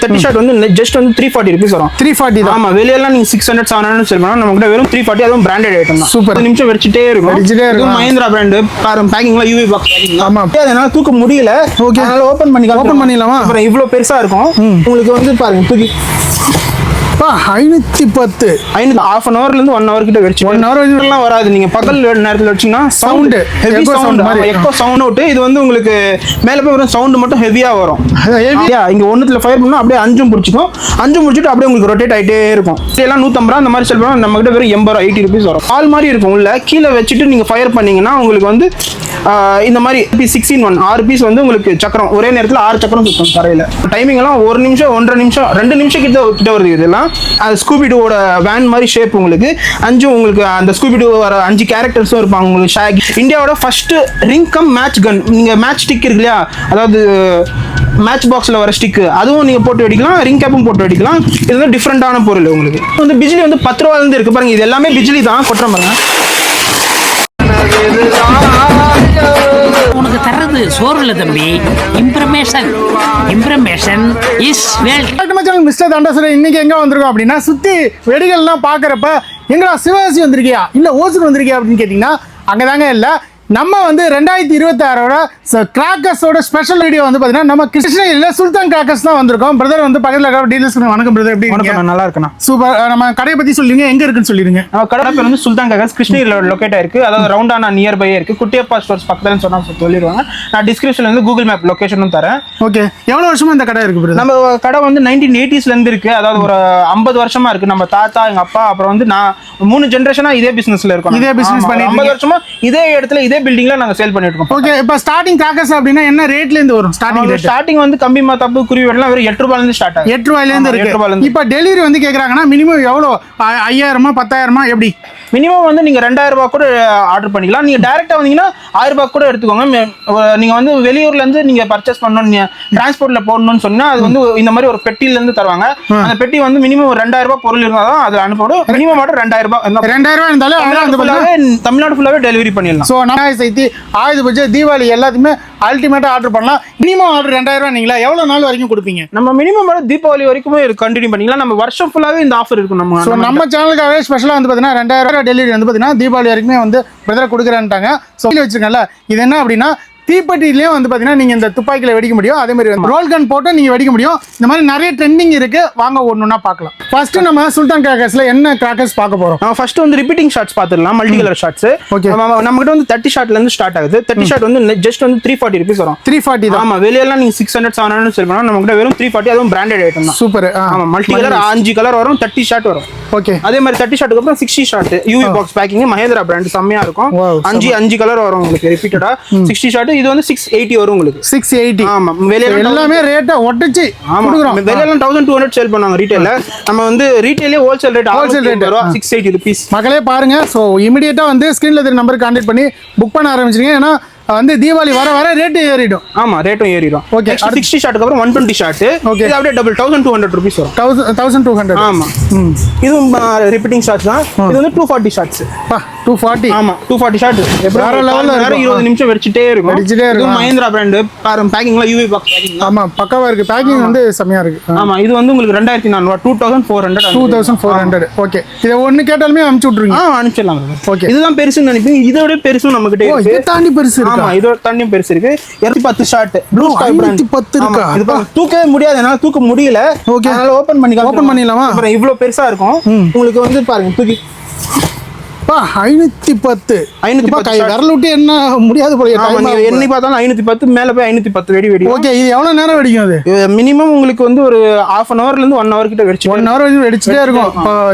30 shot வந்து just வந்து 340 rupees வரும். 340 தான். ஆமா, வெளியெல்லாம் நீங்க 600 700 செல் பண்ணா நம்ம கிட்ட வெறும் 340. அதுவும் பிராண்டட் ஐட்டம் தான். சூப்பர். 10 நிமிஷம் வெச்சிட்டே இருக்கும். இது மஹிந்திரா பிராண்ட். பேக்கிங்ல UV பாக்ஸ் பேக்கிங். ஆமா. அதனால தூக்க முடியல. அதனால ஓபன் பண்ணிடலாமா? அப்புறம் இவ்ளோ பெருசா இருக்கும். உங்களுக்கு வந்து பாருங்க தூக்கி 510 half an hourல இருந்து 1 hour கிட்ட வெச்சு 1 hour எல்லாம் வராது. நீங்க பகல் நேரத்துல வெச்சீங்கன்னா சவுண்ட் ஹெவி சவுண்ட் மாதிரி எக்கோ சவுண்ட் அவுட். இது வந்து உங்களுக்கு மேல போய் வர சவுண்ட் மட்டும் ஹெவியா வரும். ஹெவியா இங்க ஒண்ணுல ஃபயர் பண்ணா அப்படியே அஞ்சும் புடிச்சுக்கும். அஞ்சும் புடிச்சிட்டு அப்படியே உங்களுக்கு ரொட்டேட் ஆயிட்டே இருக்கும். இதெல்லாம் 150 அந்த மாதிரி செல் பண்ணா நம்ம கிட்ட வெறும் 80 80 rupees வரும். பால் மாதிரி இருக்கும். உள்ள கீழ வெச்சிட்டு நீங்க ஃபயர் பண்ணீங்கன்னா உங்களுக்கு வந்து இந்த மாதிரி 16-1 6 பீஸ் வந்து உங்களுக்கு சக்கரம் ஒரே நேரத்துல 6 சக்கரம் சுத்தும் தரையில. டைமிங் எல்லாம் 1 நிமிஷம் 1.5 நிமிஷம் 2 நிமிஷம் கிட்ட வருது. இதெல்லாம் அது ஸ்கூபி டூவோட வேன் மாதிரி ஷேப். உங்களுக்கு உங்களுக்கு அந்த ஸ்கூபி டூ வர 5 கேரக்டர்ஸும் இருப்பாங்க. உங்களுக்கு ஷாக் இந்தியாவோட ஃபர்ஸ்ட் ரிங் கம் மேட்ச் கன். நீங்க மேட்ச் ஸ்டிக் இருக்கு இல்லையா, அதாவது மேட்ச் பாக்ஸ்ல வர ஸ்டிக், அதுவும் நீங்க போட்டு வெடிக்கலாம். ரிங் கேப்பும் போட்டு வெடிக்கலாம். இது வந்து டிஃப்ரெண்டான பொருள். உங்களுக்கு வந்து பிஜிலி வந்து 10 ரூபாயில இருந்து இருக்கு பாருங்க. இது எல்லாமே பிஜிலி தான். கொட்டுற பாருங்க. உனக்கு தர்றது சோறு இல்ல தம்பி, இம்ப்ரமேஷன் இஸ் வெல்த். மிஸ்டர் தண்டசுரன் இன்னைக்கு எங்க வந்திருக்கோம் அப்படின்னா, சுத்தி வெடிகள்லாம் பாக்குறப்ப எங்கடா சிவகாசி வந்திருக்கியா இல்ல ஓசூர் வந்திருக்கியா அப்படின்னு கேட்டீங்கன்னா அங்கதாங்க இல்ல. நம்ம வந்து 2026ஓட கிராக்கர்ஸோட ஸ்பெஷல் வீடியோ வந்து பாத்தீங்கன்னா நம்ம கிருஷ்ணகிரியில சுல்தான் கிராக்கர்ஸ் தான் வந்திருக்கோம். பிரதர் வந்து பக்கத்துல இருக்க டீலர்ஸ். வணக்கம் பிரதர், எப்படி இருக்கீங்க? நல்லா இருக்கேன். சூப்பர். நம்ம கடையை பத்தி சொல்லுங்க, எங்க இருக்குன்னு சொல்லிருங்க. நம்ம கடை பேர் வந்து சுல்தான் கிராக்கர்ஸ், கிருஷ்ணகிரியில லொகேட் ஆயிருக்கு. அதாவது ரவுண்டானா நியர் பை இருக்கு. குட்டியப்பா ஸ்டோர்ஸ் பக்கத்துல சொன்னா சொல்லிடுவாங்க. நான் டிஸ்கிரிப்ஷன்ல இருந்து கூகுள் மேப் லொகேஷனும் தரேன். ஓகே. எவ்வளவு வருஷமா இந்த கடை இருக்கு பிரதர்? நம்ம கடை வந்து 1980ஸ்ல இருந்து இருக்கு. அதாவது ஒரு 50 வருஷமா இருக்கு. நம்ம தாத்தா, எங்க அப்பா, அப்புறம் வந்து நான் 3 ஜெனரேஷனா இதே பிசினஸ்ல இருக்கோம். இதே பிசினஸ் பண்ணி 50 வருஷமா இதே இடத்துல இதே பில்டிங்ல நாங்க சேல் பண்ணிட்டு இருக்கோம். ஓகே. இப்போ ஸ்டார்டிங் கிராக்கர்ஸ் அப்படினா என்ன ரேட்ல இருந்து வரும்? ஸ்டார்டிங் வந்து கம்பி மாத்தாப்பு குருவி வெடலாம் வெறும் 8 ரூபாயில இருந்து ஸ்டார்ட் ஆகுது. 8 ரூபாயில இருந்து இருக்கு. இப்போ டெலிவரி வந்து கேக்குறாங்கன்னா மினிமம் எவ்வளவு? 5000 10,000 எப்படி? மினிமம் வந்து நீங்க 2000 ரூபாய் கூட ஆர்டர் பண்ணிக்கலாம். நீங்க டைரக்டா வந்தீங்கன்னா 1000 ரூபாய் கூட எடுத்துக்கோங்க. நீங்க வந்து வெளியூர்ல இருந்து நீங்க பர்ச்சேஸ் பண்ணணும், நீங்க டிரான்ஸ்போர்ட்ல போடணும்னு சொன்னா அது வந்து இந்த மாதிரி ஒரு பெட்டில இருந்து தருவாங்க. அந்த பெட்டி வந்து மினிமம் 2000 ரூபாய் பொருள் இருந்தா தான் அதுல அனுப்பணும். மினிமம் ஆர்டர் 2000 ரூபாய். 2000 ரூபாய் இருந்தாலே தமிழ்நாடு ஃபுல்லாவே டெலிவரி பண்ணிடலாம். சோ நம்ம சேர்த்து ஆயுத பூஜை தீபாவளி எல்லாத்துமே அல்டிமேட்டா ஆர்டர் பண்ணலாம். மினிமம் ஆர்டர் 2000 ரூபாய். நீங்களா எவ்வளவு நாள் வரைக்கும் கொடுப்பீங்க? நம்ம மினிமம் தீபாவளி வரைக்கும் கண்டினியூ பண்ணிக்கலாம். நம்ம வருஷம் ஃபுல்லாவே இந்த ஆஃபர் இருக்கும். நம்ம சேனலுக்காகவே ஸ்பெஷலா வந்து பாத்தீங்கன்னா 2000 ரூபாய் டெலிவரி வந்து பாத்தீங்கன்னா தீபாவளி வரைக்குமே வந்து பிரதர் கொடுக்குறேன்ட்டாங்க. ஸோ வச்சிருக்கேன்ல, இது என்ன அப்படின்னா தீப்பெட்டிலையும் வந்து பாத்தீங்கன்னா நீங்க இந்த துப்பாக்கியில வெடிக்க முடியும். அதே மாதிரி ரோல் கன் போட்டு நீங்க வெடிக்க முடியும். இந்த மாதிரி நிறைய ட்ரெண்டிங் இருக்கு. வாங்க ஒண்ணுன்னா பார்க்கலாம். ஃபர்ஸ்ட் நம்ம சுல்தான் கிராக்கர்ஸ்ல என்ன கிராக்கர்ஸ் பார்க்க போறோம்? ஃபர்ஸ்ட் வந்து ரிப்பீட்டிங் ஷாட்ஸ் பார்த்துடலாம். Multi colour shots. நம்ம கிட்ட வந்து 30 ஷாட்ல இருந்து ஸ்டார்ட் ஆகுது. 30 ஷாட் வந்து ஜஸ்ட் வந்து 340 rupees வரும். 340 தான். ஆமா, வெளியெல்லாம் நீங்க 600 700 செல் பண்ணா நம்ம கிட்ட வெறும் 340. அதுவும் பிராண்டட் ஐட்டம் தான். சூப்பர். ஆமா, மல்டி கலர் 5 கலர் வரும். 30 ஷாட் வரும். ஓகே. அதே மாதிரி 30 ஷாட்டுக்கு அப்புறம் 60 shot UV box packing Mahendra brand செம்மையா இருக்கும். 5 கலர் வரும் உங்களுக்கு ரிப்பீட்டடா. 60 ஷாட் இது வந்து 680 வரும் உங்களுக்கு. 680. ஆமா, வெளியில எல்லாமே ரேட்ட ஒட்டிச்சு குடுக்குறோம். வெளியில 1200 சேல் பண்ணுவாங்க ரீட்டைல்ல. நம்ம வந்து ரீட்டைல்லே ஹோல்சேல் ரேட் 680 rupees. மக்களே பாருங்க. சோ இமிடியேட்டா வந்து ஸ்கிரீன்ல தெரிய நம்பருக்கு கான்டாக்ட் பண்ணி புக் பண்ண ஆரம்பிச்சிருங்க. ஏன்னா வந்து தீபாவளி வர வர ரேட் ஏறிடும். ஆமா, ரேட்டும் ஏறிடும். ஓகே. 60 ஷாட்டுக்கு அப்புறம் 120 ஷாட். ஓகே. இது அப்படியே டபுள் 1200 rupees வரும். 1200. ஆமா. இதுவும் ரிப்பீட்டிங் ஷாட்ஸ் தான். இது வந்து 240 ஷாட்ஸ். 240. ஆமா, 240 ஷாட். வேற லெவல்ல 20 நிமிஷம் வெடிச்சிட்டே இருக்கும். இது மஹிந்திரா பிராண்ட். பேக்கிங்ல UV பாக்ஸ் பேக்கிங். ஆமா, பக்காவா இருக்கு. பேக்கிங் வந்து செமையா இருக்கு. ஆமா, இது வந்து உங்களுக்கு 2400 2400. ஓகே. இத ஒன்னு கேட்டாலுமே அனுப்பிச்சு விட்டுருங்க. அனுப்பிச்சிடலாம். ஓகே. இதுதான் பெருசுன்னு நினைப்பீங்க. இதோட பெருசும் நம்ம கிட்ட இருக்கு. இது தாண்டி பெருசு இருக்கு. ஆமா, இதோட தாண்டியும் பெருசு இருக்கு. 210 ஷாட். Blue star brand. 210 இருக்கா? இது தூக்கவே முடியாது. என்னால தூக்க முடியல. ஓகே. அதனால ஓபன் பண்ணிடலாமா? அப்புறம் இவ்ளோ பெருசா இருக்கும். உங்களுக்கு வந்து பாருங்க தூக்கி 510 விரல் விட்டு என்ன முடியாது போல. எண்ணி பார்த்தாலும் 510 மேல போய் 510 வெடி. ஓகே. இது எவ்வளவு நேரம் வெடிக்கும்? அது மினிமம் உங்களுக்கு வந்து ஒரு half an hourல இருந்து 1 hour கிட்ட வெடிச்சு 1 hour வரைக்கும் வெடிச்சிட்டே இருக்கும்.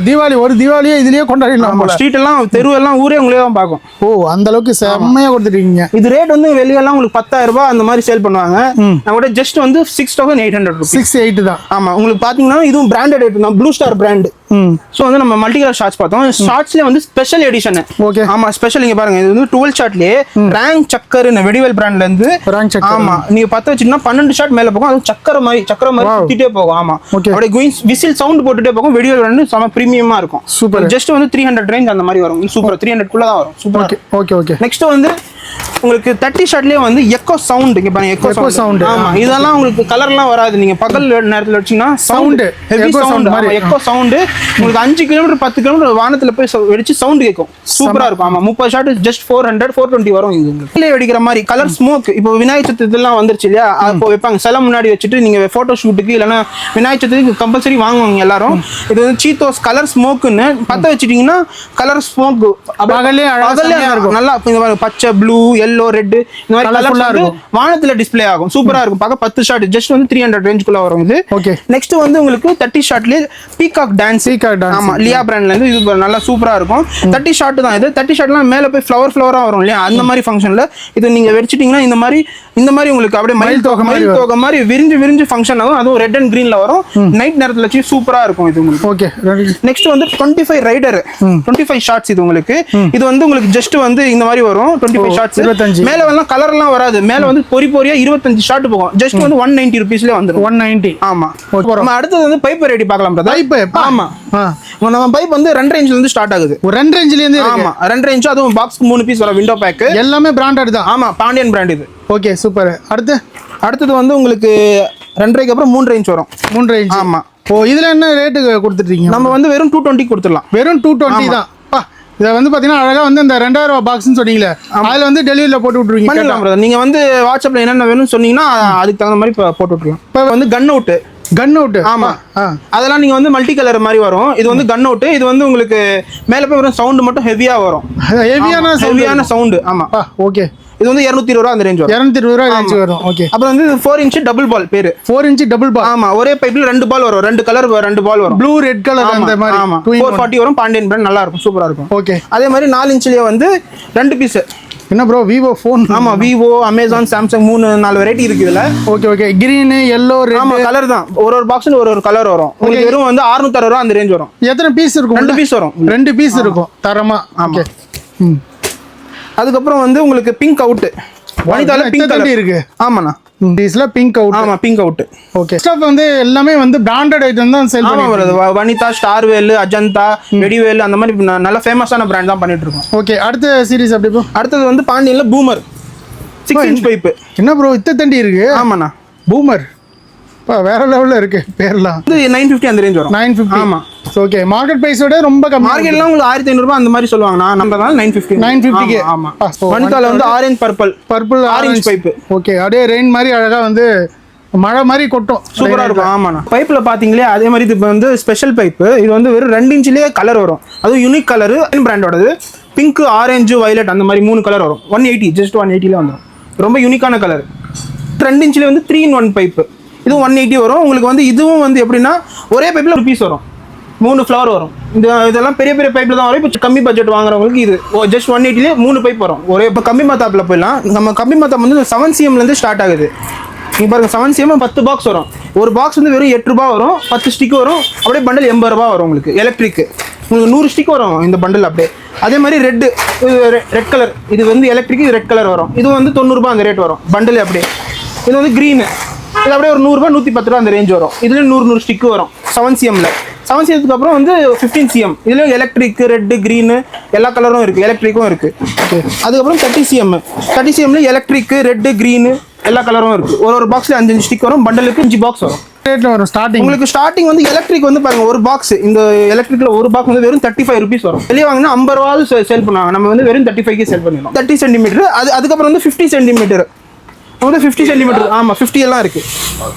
தீபாவளி ஒரு தீபாவளியே இதுலயே கொண்டாடிடலாம். ஸ்ட்ரீட் எல்லாம் தெரு எல்லாம் ஊரே உங்களே தான் பாக்கும். ஓ, அந்த அளவுக்கு செம்மையா கொடுத்துட்டீங்க. இது ரேட் வந்து வெளியெல்லாம் உங்களுக்கு 10,000 ரூபாய் அந்த மாதிரி சேல் பண்ணுவாங்க. நம்மகிட்ட ஜஸ்ட் வந்து 6800 rupees. 68 தான். ஆமா, உங்களுக்கு பாத்தீங்கன்னா இதுவும் பிராண்டட் ஐட்டம் தான். Blue star brand. சோ வந்து நம்ம மல்டி கலர் ஷாட்ஸ் பார்த்தோம். ஷாட்ஸ்ல வந்து ஸ்பெஷல் எடிஷன். ஓகே. ஆமா, ஸ்பெஷல். இங்க பாருங்க, இது வந்து 12 ஷாட்லயே ரேங்க் சக்கர் வெடிவேல் பிராண்ட்ல இருந்து ரேங்க் சக்கர். ஆமா, நீங்க 10 வச்சீங்கன்னா 12 ஷாட் மேல போகும். அது சக்கர மாதிரி சுத்திட்டே போகும். ஆமா, அப்படியே குயின்ஸ் விசில் சவுண்ட் போட்டுட்டே போகும். வெடிவேல் பிராண்ட் செம பிரீமியமா இருக்கும். சூப்பர். ஜஸ்ட் வந்து 300 ரேஞ்ச் அந்த மாதிரி வரும். சூப்பர். 300 குள்ள தான் வரும். சூப்பர். ஓகே. ஓகே. நெக்ஸ்ட் வந்து உங்களுக்கு 30 ஷாட்லயே வந்து எக்கோ சவுண்ட் இங்க பாருங்க எக்கோ சவுண்ட் ஆமா இதெல்லாம் உங்களுக்கு கலர்லாம் வராது நீங்க பகல் நேரத்துல வச்சீங்கன்னா சவுண்ட் ஹெவி சவுண்ட் மாதிரி எக்கோ சவுண்ட் உங்களுக்கு 5 கிலோமீட்டர் 10 கிலோமீட்டர் வானத்துல போய் வெடிச்சு சவுண்ட் கேட்கும் சூப்பரா இருக்கும் ஆமா 30 ஷாட் ஜஸ்ட் 400 420 வரும் இது உங்களுக்கு வெடிக்கிற மாதிரி கலர் ஸ்மோக் இப்போ விநாயகர் சதுர்த்தி எல்லாம் வந்துருச்சு இல்லையா அப்போ வைப்பாங்க சில முன்னாடி வச்சுட்டு நீங்க போட்டோ ஷூட்டுக்கு இல்லைன்னா விநாயகர் சதுர்த்திக்கு கம்பல்சரி வாங்குவாங்க எல்லாரும் இது வந்து சீத்தோஸ் கலர் ஸ்மோக்குன்னு பத்த வச்சுட்டீங்கன்னா கலர் ஸ்மோக் நல்லா பச்சை ப்ளூ எல்லோ ரெட் இந்த மாதிரி கலர்ஃபுல்லா இருக்கும் வானத்துல டிஸ்ப்ளே ஆகும் சூப்பரா இருக்கும் பார்க்க 10 ஷாட் ஜஸ்ட் வந்து 300 ரேஞ்சுக்குள்ள வரும் இது ஓகே நெக்ஸ்ட் வந்து உங்களுக்கு 30 ஷாட்லயே பீகாக் டான்ஸ் ஆமா லியா பிராண்ட்ல இருந்து இது நல்லா சூப்பரா இருக்கும் 30 ஷாட் தான் இது 30 ஷாட்லாம் மேல போய் ஃப்ளவரா வரும் இல்லையா அந்த மாதிரி ஃபங்க்ஷன்ல இது நீங்க வெடிச்சிட்டீங்கன்னா இந்த மாதிரி உங்களுக்கு அப்படியே மயில் தோகை மாதிரி விரிஞ்சு ஃபங்க்ஷன் ஆகும் அதுவும் ரெட் அண்ட் கிரீன்ல வரும் நைட் நேரத்துல வச்சு சூப்பரா இருக்கும் இது உங்களுக்கு ஓகே நெக்ஸ்ட் வந்து 25 ரைடர் 25 ஷாட்ஸ் இது உங்களுக்கு இது வந்து உங்களுக்கு ஜஸ்ட் வந்து இந்த மாதிரி வரும் 25 ஷாட்ஸ் மேல எல்லாம் கலர் எல்லாம் வராது மேல வந்து பொரியா 25 ஷாட் போகும் ஜஸ்ட் வந்து 190 ரூபீஸ்ல வந்துரும் 190 ஆமா நம்ம அடுத்து வந்து பைப் ரெடி பார்க்கலாம் பைப் ஆமா நம்ம பைப் வந்து 2 ரேஞ்ச்ல இருந்து ஸ்டார்ட் ஆகுது 2 ரேஞ்ச்ல இருந்து ஆமா 2 ரேஞ்ச் அதுவும் பாக்ஸ்க்கு 3 பீஸ் வர விண்டோ பேக் எல்லாமே பிராண்டட் தான் ஆமா பாண்டியன் பிராண்ட் இது ஓகே சூப்பர் அடுத்தது வந்து உங்களுக்கு 2.5க்கு அப்புறம் 3 ரேஞ்ச் வரும் 3 ரேஞ்ச் ஆமா ஓ இதுல என்ன ரேட் கொடுத்துட்டு இருக்கீங்க நம்ம வந்து வெறும் 220 கொடுத்துடலாம் வெறும் 220 தான் இதை வந்து பார்த்தீங்கன்னா அழகாக வந்து இந்த 2000 ரூபா பாக்ஸ்ன்னு சொன்னீங்களே அதில் வந்து டெலிவரியில் போட்டு விட்ருவீங்க நீங்கள் வந்து வாட்ஸ்அப்பில் என்னென்ன வேணும்னு சொன்னீங்கன்னா அதுக்கு தகுந்த மாதிரி போட்டு விட்ருலாம் இப்போ வந்து கன் அவுட் ஆமா அதெல்லாம் நீங்க வந்து மல்டி கலர் மாதிரி வரும் இது வந்து கன் அவுட் இது வந்து உங்களுக்கு மேல போய் வரும் சவுண்ட் மட்டும் ஹெவியா வரும் ஹெவியான சவுண்ட் ஆமா ஓகே இது வந்து 220 ரூபா அந்த ரேஞ்ச் வரும் 220 ரூபா ரேஞ்ச் வரும் ஓகே அப்புறம் வந்து 4 இன்ச் டபுள் பால் பேரு 4 இன்ச் டபுள் பால் ஆமா ஒரே பைப்ல 2 பால் வரும் 2 கலர் 2 பால் வரும் ப்ளூ ரெட் கலர் அந்த மாதிரி ஆமா 440 வரும் பாண்டியன் பிராண்ட் நல்லா இருக்கும் சூப்பரா இருக்கும் ஓகே அதே மாதிரி 4 இன்ச்லயே வந்து 2 பீஸ் என்ன ப்ரோ விவோ ஃபோன் ஆமா விவோ அமேசான் சாம்சங் 3-4 வெரைட்டி இருக்கு இதுல ஓகே கிரீன் எல்லோ ரெட் ஆமா கலர் தான் ஒரு பாக்ஸ்ல ஒரு கலர் வரும் உங்களுக்கு வெறும் வந்து 660 ரூபா அந்த ரேஞ்ச் வரும் எத்தனை பீஸ் இருக்கும் 2 பீஸ் வரும் 2 பீஸ் இருக்கும் தரமா ஓகே அதுக்கப்புறம் வந்து உங்களுக்கு பிங்க் அவுட் வனிதால பிங்க் கலர் இருக்கு ஆமாண்ணா டீஸ்ல பிங்க் அவுட் ஆமா பிங்க் அவுட் ஓகே ஸ்டஃப் வந்து எல்லாமே வந்து பிராண்டட் ஐட்டம் தான் சேல் பண்ணி வருது வனிதா ஸ்டார்வேல் அஜந்தா வெடிவேல் அந்த மாதிரி நல்ல ஃபேமஸான பிராண்ட் தான் பண்ணிட்டு இருக்கோம் ஓகே அடுத்த சீரிஸ் அப்படி போ அடுத்தது வந்து பாண்டியன்ல பூமர் 6 இன்ச் பைப் என்ன ப்ரோ தண்டி இருக்கு ஆமாண்ணா பூமர் வேற லெவல்ல இருக்கு பேர்லாம் இது 950 அந்த ரேஞ்ச் வரும் 950 ஆமா ஓகே மார்க்கெட் பிரைஸோட ரொம்ப கம்மி மார்க்கெட்ல உங்களுக்கு 1500 ரூபாய் அந்த மாதிரி சொல்லுவாங்க நான் நம்மனால 950 க்கு ஆமா வனிதால வந்து orange purple orange pipe okay அப்படியே ரெயின் மாதிரி அழகா வந்து மழை மாதிரி கொட்டும் சூப்பரா இருக்கும் ஆமாண்ணா பைப்ல பாத்தீங்களே அதே மாதிரி இது வந்து ஸ்பெஷல் பைப் இது வந்து வெறும் 2 இன்ச்லயே கலர் வரும் அதுவும் யூனிக் கலர் பிராண்டோடது பிங்க் ஆரஞ்சு வயலட் அந்த மாதிரி 3 கலர் வரும் 180 ஜஸ்ட் 180ல வந்துடும் ரொம்ப யூனிக்கான கலர் 2 இன்ச்ல வந்து 3 in 1 பைப் இதுவும் 180 வரும் உங்களுக்கு வந்து இதுவும் வந்து எப்படின்னா ஒரே பைப்ல ஒரு பீஸ் வரும் 3 ஃப்ளவர் வரும் இதெல்லாம் பெரிய பைப்ல தான் வரும் இப்போ கம்மி பட்ஜெட் வாங்குறவங்களுக்கு இது ஜஸ்ட் 180லே 3 பைப் வரும் ஒரே இப்போ கம்மி மத்தாப்பில் போயிடலாம் நம்ம கம்மி மத்தாப் வந்து 7cm இருந்து ஸ்டார்ட் ஆகுது நீங்கள் பாருங்க 7cm 10 பாக்ஸ் வரும் ஒரு பாக்ஸ் வந்து வெறும் 8 ரூபாய் வரும் 10 ஸ்டிக் வரும் அப்படியே பண்டல் 80 ரூபாய் வரும் உங்களுக்கு எலக்ட்ரிக் உங்களுக்கு 100 ஸ்டிக் வரும் இந்த பண்டல் அப்படியே அதே மாதிரி ரெட் கலர் இது வந்து எலக்ட்ரிக் இது ரெட் கலர் வரும் இது வந்து 90 ரூபாய் அந்த ரேட் வரும் பண்டல் அப்படியே இது வந்து க்ரீனு இது அப்படியே ஒரு 100 ரூபாய் 110 ரூபா அந்த ரேஞ்ச் வரும் இதுல 100 ஸ்டிக் வரும் 7cmல 7cmக்கு அப்புறம் வந்து 15cm இதுல எலக்ட்ரிக் ரெட் கிரீன் எல்லா கலரும் இருக்கு எலக்ட்ரிக்கும் இருக்கு அதுக்கப்புறம் 30cmல எலக்ட்ரிக் ரெட் கிரீன் எல்லா கலரும் இருக்கு ஒரு பாக்ஸ்ல 5 ஸ்டிக் வரும் பண்டலுக்கு 5 பாக்ஸ் வரும் ரேட்ல வரும் ஸ்டார்டிங் உங்களுக்கு ஸ்டார்டிங் வந்து எலக்ட்ரிக் வந்து பாருங்க ஒரு பாக்ஸ் இந்த எலக்ட்ரிக்ல ஒரு பாக்ஸ் வந்து வெறும் 35 ரூபீஸ் வரும் வெளியே வாங்கினா 50 ரூபாய் சேல் பண்ணுவாங்க நம்ம வந்து வெறும் 35க்கு சேல் பண்ணிடலாம் 30 சென்டிமீட்டர் அதுக்கப்புறம் வந்து 50 சென்டிமீட்டர் வந்து 50 சென்டிமீட்டர் ஆமா 50 எல்லாம் இருக்கு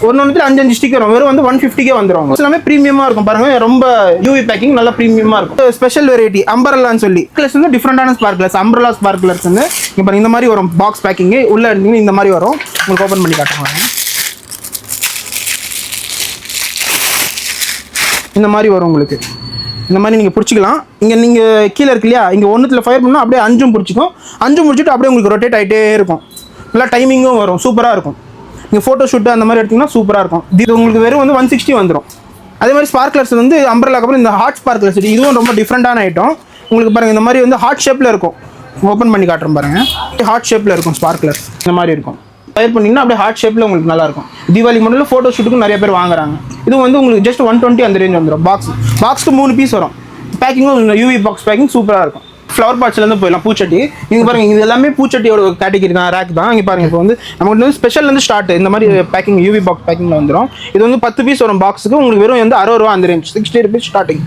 ஒன்னொன்னுல 5 ஸ்டிக் வரும் வெறும் வந்து 150க்கே வந்துரும் எல்லாமே பிரீமியமா இருக்கும் பாருங்க ரொம்ப யூவி பேக்கிங் நல்ல பிரீமியமா இருக்கும் ஸ்பெஷல் வெரைட்டி அம்பரல்லான்னு சொல்லி கிளாஸ் வந்து டிஃபரெண்டான ஸ்பார்க்லர்ஸ் அம்பரல்லா ஸ்பார்க்லர்ஸ் வந்து இங்க பாருங்க இந்த மாதிரி வரும் பாக்ஸ் பேக்கிங் உள்ள இருந்தீங்க இந்த மாதிரி வரும் உங்களுக்கு ஓபன் பண்ணி காட்டுறேன் இந்த மாதிரி வரும் உங்களுக்கு இந்த மாதிரி நீங்கள் பிடிச்சிக்கலாம் இங்கே நீங்கள் கீழே இருக்கு இல்லையா இங்கே ஒன்றுத்தில் ஃபயர் பண்ணால் அப்படியே 5 பிடிச்சிக்கும் 5 முடிச்சுட்டு அப்படியே உங்களுக்கு ரொட்டேட் ஆகிட்டே இருக்கும் நல்லா டைமிங்கும் வரும் சூப்பராக இருக்கும் நீங்கள் ஃபோட்டோ ஷூட்டு அந்த மாதிரி எடுத்திங்கன்னா சூப்பராக இருக்கும் இது உங்களுக்கு வெறும் வந்து 160 வந்துடும் அதே மாதிரி ஸ்பார்க்லர்ஸ் வந்து அம்பரலாக்கு அப்புறம் இந்த ஹார்ட் ஸ்பார்க்லர்ஸ் இதுவும் ரொம்ப டிஃப்ரெண்டான ஐட்டம் உங்களுக்கு பாருங்கள் இந்த மாதிரி வந்து ஹார்ட் ஷேப்பில் இருக்கும் ஓப்பன் பண்ணி காட்டுறேன் பாருங்கள் ஹார்ட் ஷேப்பில் இருக்கும் ஸ்பார்க்லர்ஸ் இந்த மாதிரி இருக்கும் ஃபயர் பண்ணிங்கன்னா அப்படியே ஹார்ட் ஷேப்பில் உங்களுக்கு நல்லாயிருக்கும் தீபாவளி மாடலில் ஃபோட்டோ ஷூட்டுக்கும் நிறைய பேர் வாங்குறாங்க இது வந்து உங்களுக்கு ஜஸ்ட் 120 அந்த ரேஞ்ச் வந்துடும் பாக்ஸ்க்கு 3 பீஸ் வரும் பேக்கிங்கும் யூவி பாக்ஸ் பேக்கிங் சூப்பராக இருக்கும் ஃப்ளவர் பாட்ஸ்லேருந்து போயிடலாம். பூச்சட்டி இங்கே பாருங்க, இது எல்லாமே பூச்சட்டியோட கேட்டகரி தான், ரேக் தான். இங்கே பாருங்க, இப்போ வந்து நமக்கு வந்து ஸ்பெஷல்லேருந்து ஸ்டார்ட் இந்த மாதிரி பேக்கிங் யூவி பாக்ஸ் பேக்கிங்கில் வந்துடும். இது வந்து 10 பீஸ் வரும் பாக்ஸுக்கு, உங்களுக்கு வெறும் வந்து 60 ரூபா அந்த ரேஞ்ச், 60 rupees ஸ்டார்டிங்.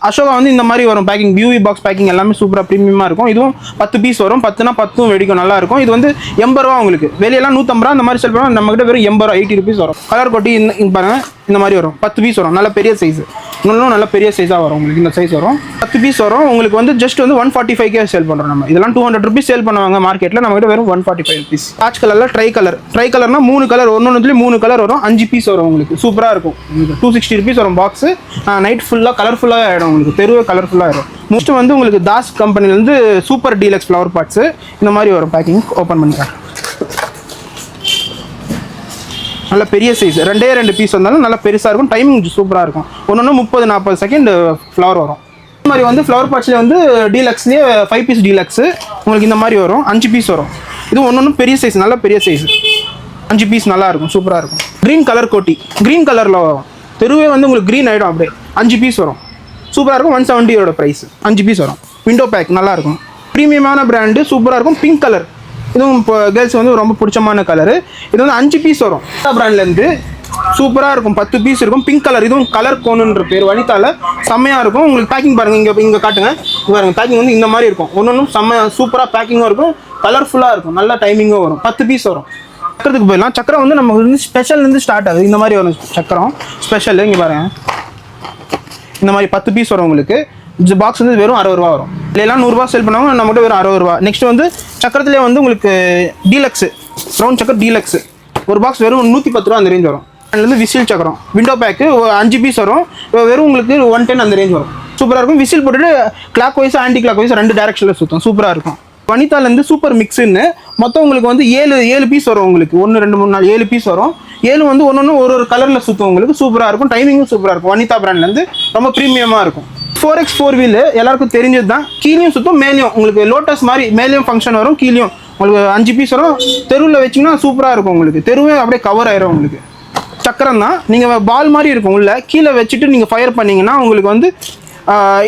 அசோகா வந்து இந்த மாதிரி வரும் பேக்கிங், யூவி பாக்ஸ் பேக்கிங் எல்லாமே சூப்பராக ப்ரீமியமாக இருக்கும். இதுவும் 10 பீஸ் வரும், 10னா 10 வெடிக்கும், நல்லா இருக்கும். இது வந்து 80 ரூபா உங்களுக்கு, வெளியெல்லாம் 150 ரூபா அந்த மாதிரி செல் பண்ணுவோம், நம்மகிட்ட வெறும் 80 ரூபா 80 rupees வரும். கலர் கொட்டி இங்கே பாருங்க, இந்த மாதிரி வரும் 10 பீஸ் வரும், நல்ல பெரிய சைஸ், இன்னும் நல்ல பெரிய சைஸாக வரும் உங்களுக்கு. இந்த சைஸ் வரும் 10 பீஸ் வரும் உங்களுக்கு வந்து ஜஸ்ட் வந்து 145 சேல் பண்ணுறோம் நம்ம. இதெல்லாம் 200 rupees சேல் பண்ணுவாங்க மார்க்கெட்டில், நம்மகிட்ட வெறும் 145 rupees. ஆச் கலரில் ட்ரை கலர்னா 3 கலர், ஒன்றுலேயும் 3 கலர் வரும், 5 பீஸ் வரும் உங்களுக்கு, சூப்பராக இருக்கும். 260 rupees வரும் பாக்ஸு. நைட் ஃபுல்லாக கலர்ஃபுல்லாக ஆகிடும் உங்களுக்கு, தெருவே கலர்ஃபுல்லாக ஆகிடும். மோஸ்ட் வந்து உங்களுக்கு தாஸ் கம்பெனிலேருந்து சூப்பர் டீலக்ஸ் ஃப்ளவர் பாட்ஸு இந்த மாதிரி வரும். பேக்கிங் ஓப்பன் பண்ணிக்கிறேன், நல்ல பெரிய சைஸ், 2 பீஸ் வந்தாலும் நல்லா பெருசாக இருக்கும், டைமிங் சூப்பராக இருக்கும். ஒன்று 30-40 செகண்ட் ஃப்ளவர் வரும். இந்த மாதிரி வந்து ஃப்ளவர் பாட்ஸ்லேயே வந்து டீலக்ஸ்லேயே 5 பீஸ் டீலக்ஸு உங்களுக்கு இந்த மாதிரி வரும், 5 பீஸ் வரும். இது ஒன்று பெரிய சைஸ், நல்ல பெரிய சைஸ், 5 பீஸ் நல்லா இருக்கும், சூப்பராக இருக்கும். க்ரீன் கலர் கோட்டி, க்ரீன் கலரில் வரும், தெருவே வந்து உங்களுக்கு க்ரீன் ஆகிடும் அப்படியே. 5 பீஸ் வரும், சூப்பராக இருக்கும். 170 ப்ரைஸ், 5 பீஸ் வரும். விண்டோ பேக் நல்லாயிருக்கும், ப்ரீமியமான பிராண்டு, சூப்பராக இருக்கும். பிங்க் கலர், இதுவும் இப்போ கேர்ள்ஸ் வந்து ரொம்ப பிடிச்சமான கலரு. இது வந்து 5 பீஸ் வரும், பிராண்ட்லேருந்து சூப்பராக இருக்கும். 10 பீஸ் இருக்கும், பிங்க் கலர். இதுவும் கலர் கோனுன்ற பேர், வனிதால செம்மையாக இருக்கும். உங்களுக்கு பேக்கிங் பாருங்கள், இங்கே காட்டுங்க, பாருங்கள் பேக்கிங் வந்து இந்த மாதிரி இருக்கும். ஒன்று செம்ம சூப்பராக பேக்கிங்கும் இருக்கும், கலர்ஃபுல்லாக இருக்கும், நல்ல டைமிங்கும் வரும். 10 பீஸ் வரும். சக்கரத்துக்கு போயிடலாம். சக்கரம் வந்து நமக்கு வந்து ஸ்பெஷல்லேருந்து ஸ்டார்ட் ஆகுது, இந்த மாதிரி வரும் சக்கரம் ஸ்பெஷல். இங்கே பாருங்கள், இந்த மாதிரி 10 பீஸ் வரும் உங்களுக்கு. இந்த பாக்ஸ் வந்து வெறும் 60 ரூபா வரும். இல்லைலாம் 100 ரூபா சேல் பண்ணுவாங்க, நம்மகிட்ட வெறும் 60 ரூபா. நெக்ஸ்ட் வந்து சக்கரத்துலேயே வந்து உங்களுக்கு டீலக்ஸு, ரவுண்ட் சக்கர் டீலக்ஸு, ஒரு பாக்ஸ் வெறும் 110 ரூபா அந்த ரேஞ்ச் வரும். அதுலேருந்து விசில் சக்கரம் விண்டோ பேக்கு 5 பீஸ் வரும், வெறும் உங்களுக்கு 110 அந்த ரேஞ்ச் வரும். சூப்பராக இருக்கும். விசில் போட்டுட்டு clockwise anticlockwise 2 டேரக்ஷனில் சுற்றும், சூப்பராக இருக்கும். வனிதாலேருந்து சூப்பர் மிக்ஸுன்னு மொத்தம் உங்களுக்கு வந்து 7 பீஸ் வரும் உங்களுக்கு. 1 2 3 4 7 பீஸ் வரும். 7 வந்து ஒன்று ஒரு கலரில் சுற்றும் உங்களுக்கு, சூப்பராக இருக்கும். டைமிங்கும் சூப்பராக இருக்கும். வனிதா பிராண்ட்லேருந்து ரொம்ப ப்ரீமியமாக இருக்கும். 4x4 வீல் எல்லாருக்கும் தெரிஞ்சது தான். கீழேயும் சுற்றும், மேலேயும் உங்களுக்கு லோட்டஸ் மாதிரி மேலேயும் ஃபங்க்ஷன் வரும், கீழேயும் உங்களுக்கு 5 பீஸ் வரும். தெருவில் வச்சிங்கன்னா சூப்பராக இருக்கும் உங்களுக்கு, தெருவே அப்படியே கவர் ஆயிரும் உங்களுக்கு. சக்கரம் தான், நீங்கள் பால் மாதிரி இருக்கும் உள்ள, கீழே வச்சுட்டு நீங்கள் ஃபயர் பண்ணிங்கன்னா உங்களுக்கு வந்து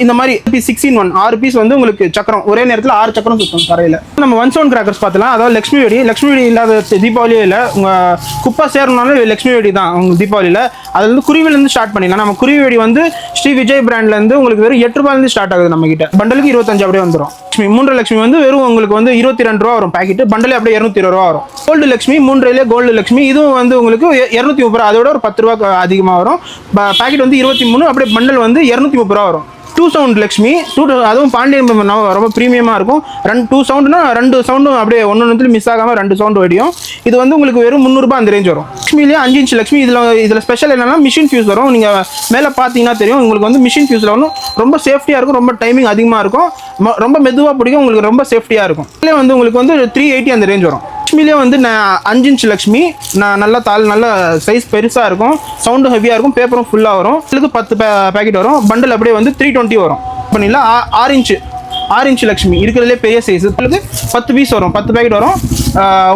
இந்த மாதிரி 6-in-1 6 பீஸ் வந்து உங்களுக்கு சக்கரம், ஒரே நேரத்தில் 6 சக்கரம் சுற்றும் தரையில். நம்ம 1 sound கிராக்கர்ஸ் பார்த்துலாம். அதாவது லக்ஷ்மி வெடி இல்லாத தீபாவளியே இல்லை. உங்கள் குப்பை சேரணுனாலும் லக்ஷ்மி வெடி தான் உங்கள் தீபாவளியில். அதுல இருந்து குருவிலேருந்து ஸ்டார்ட் பண்ணிடலாம். நம்ம குருவி வெடி வந்து ஸ்ரீ விஜய் பிராண்ட்லேருந்து உங்களுக்கு வெறும் 8 ரூபாயிலேருந்து ஸ்டார்ட் ஆகுது நம்ம கிட்ட. பண்டலுக்கு 25 அப்படியே வந்துடும். லக்ஷ்மி 3 லக்ஷ்மி வந்து வெறும் உங்களுக்கு வந்து 22 ரூபா வரும் பேக்கெட்டு. பண்டலே அப்படியே 220 ரூபா வரும். கோல்டு லக்ஷ்மி 3 கோல்டு லக்ஷ்மி, இதுவும் வந்து உங்களுக்கு 230 ரூபா, அதோட ஒரு 10 ரூபா அதிகமாக வரும். பேக்கெட் வந்து 23, அப்படியே பண்டல் வந்து 230 ரூபா வரும். 2 sound லக்ஷ்மி, அதுவும் பாண்டியன் ரொம்ப ப்ரீமியமாக இருக்கும். 2 soundனா 2 சவுண்டும் அப்படியே ஒன்று மிஸ் ஆகாமல் 2 சவுண்டு வெடியும். இது வந்து உங்களுக்கு வெறும் 300 ரூபா அந்த ரேஞ்ச் வரும். லக்ஷ்மிலேயே 5 inch லக்ஷ்மி. இதில் ஸ்பெஷல் என்னன்னா மிஷின் ஃபியூஸ் வரும். நீங்கள் மேலே பார்த்தீங்கன்னா தெரியும் உங்களுக்கு வந்து மிஷின் ஃபியூஸில் வந்து ரொம்ப சேஃப்டியாக இருக்கும், ரொம்ப டைமிங் அதிகமாக இருக்கும், ரொம்ப மெதுவாக பிடிக்கும், உங்களுக்கு ரொம்ப சேஃப்டியாக இருக்கும். இதில் வந்து உங்களுக்கு வந்து 380 அந்த ரேஞ்ச் வரும். லக்ஷ்மிலே வந்து 5 inch லக்ஷ்மி, நல்ல நல்ல சைஸ் பெருசாக இருக்கும், சவுண்டு ஹெவியாக இருக்கும், பேப்பரும் ஃபுல்லாக வரும். இதுக்கு 10 பேக்கெட் வரும். பண்டில் அப்படியே வந்து 320 வரும். பண்ணிடலாம். 6 inch லக்ஷ்மி இருக்கிறதுலே பெரிய சைஸ், உங்களுக்கு 10 பீஸ் வரும், 10 பேக்கெட் வரும்.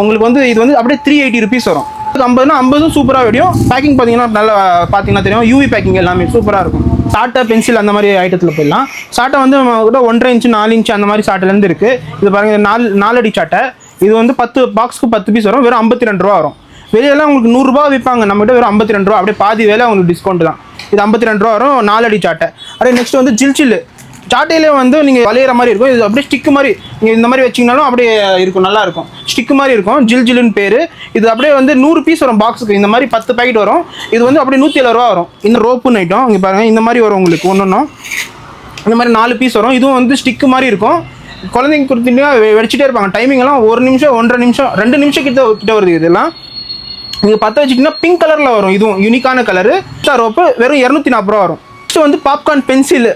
உங்களுக்கு வந்து இது வந்து அப்படியே 380 rupees வரும். 50னா 50 சூப்பராக வெடியும். பேக்கிங் பார்த்தீங்கன்னா நல்லா பார்த்தீங்கன்னா தெரியும், யூவி பேக்கிங் எல்லாமே சூப்பராக இருக்கும். சாட்டை பென்சில் அந்த மாதிரி ஐட்டத்தில் போயிடலாம். சாட்டை வந்து கூட 1.5 inch 4 inch அந்த மாதிரி சாட்டைலேருந்து இருக்குது. இது பாருங்கள், 4 அடி சாட்டை. இது வந்து 10 பாக்ஸ்க்கு 10 பீஸ் வரும், வெறும் 52 ரூபா வரும். வெளியெல்லாம் உங்களுக்கு 100 ரூபா விற்பாங்க, நம்மகிட்ட வெறும் 52 ரூபா, அப்படியே பாதி வேலை உங்களுக்கு டிஸ்கவுண்ட் தான். இது 52 ரூபா வரும், 4 அடி சாட்டை. அப்படியே நெக்ஸ்ட் வந்து ஜில்சில்லு. சாட்டையிலே வந்து நீங்கள் வளையிற மாதிரி இருக்கும், இது அப்படியே ஸ்டிக்கு மாதிரி நீங்கள் இந்த மாதிரி வச்சிங்கனாலும் அப்படியே இருக்கும், நல்லா இருக்கும், ஸ்டிக்கு மாதிரி இருக்கும். ஜில்னு பேர். இது அப்படியே வந்து 100 பீஸ் வரும் பாக்ஸுக்கு, இந்த மாதிரி 10 பேக்கெட் வரும். இது வந்து அப்படியே 170 ரூபா வரும். இந்த ரோப்புன்னு ஐட்டம் இங்கே பாருங்கள், இந்த மாதிரி வரும் உங்களுக்கு ஒன்றும் இந்த மாதிரி 4 பீஸ் வரும். இதுவும் வந்து ஸ்டிக்கு மாதிரி இருக்கும். குழந்தைங்க கொடுத்தீங்கன்னா வெடிச்சிட்டே இருப்பாங்க. டைமிங் எல்லாம் 1 நிமிஷம் 1.5 நிமிஷம் 2 நிமிஷம் கிட்ட வருது. இதெல்லாம் நீங்கள் 10 வச்சுட்டிங்கன்னா பிங்க் கலரில் வரும். இதுவும் யூனிக்கான கலரு. ரோப்பு வெறும் 240 ரூபா வரும். நெக்ஸ்ட் வந்து பாப்கார்ன் பென்சில்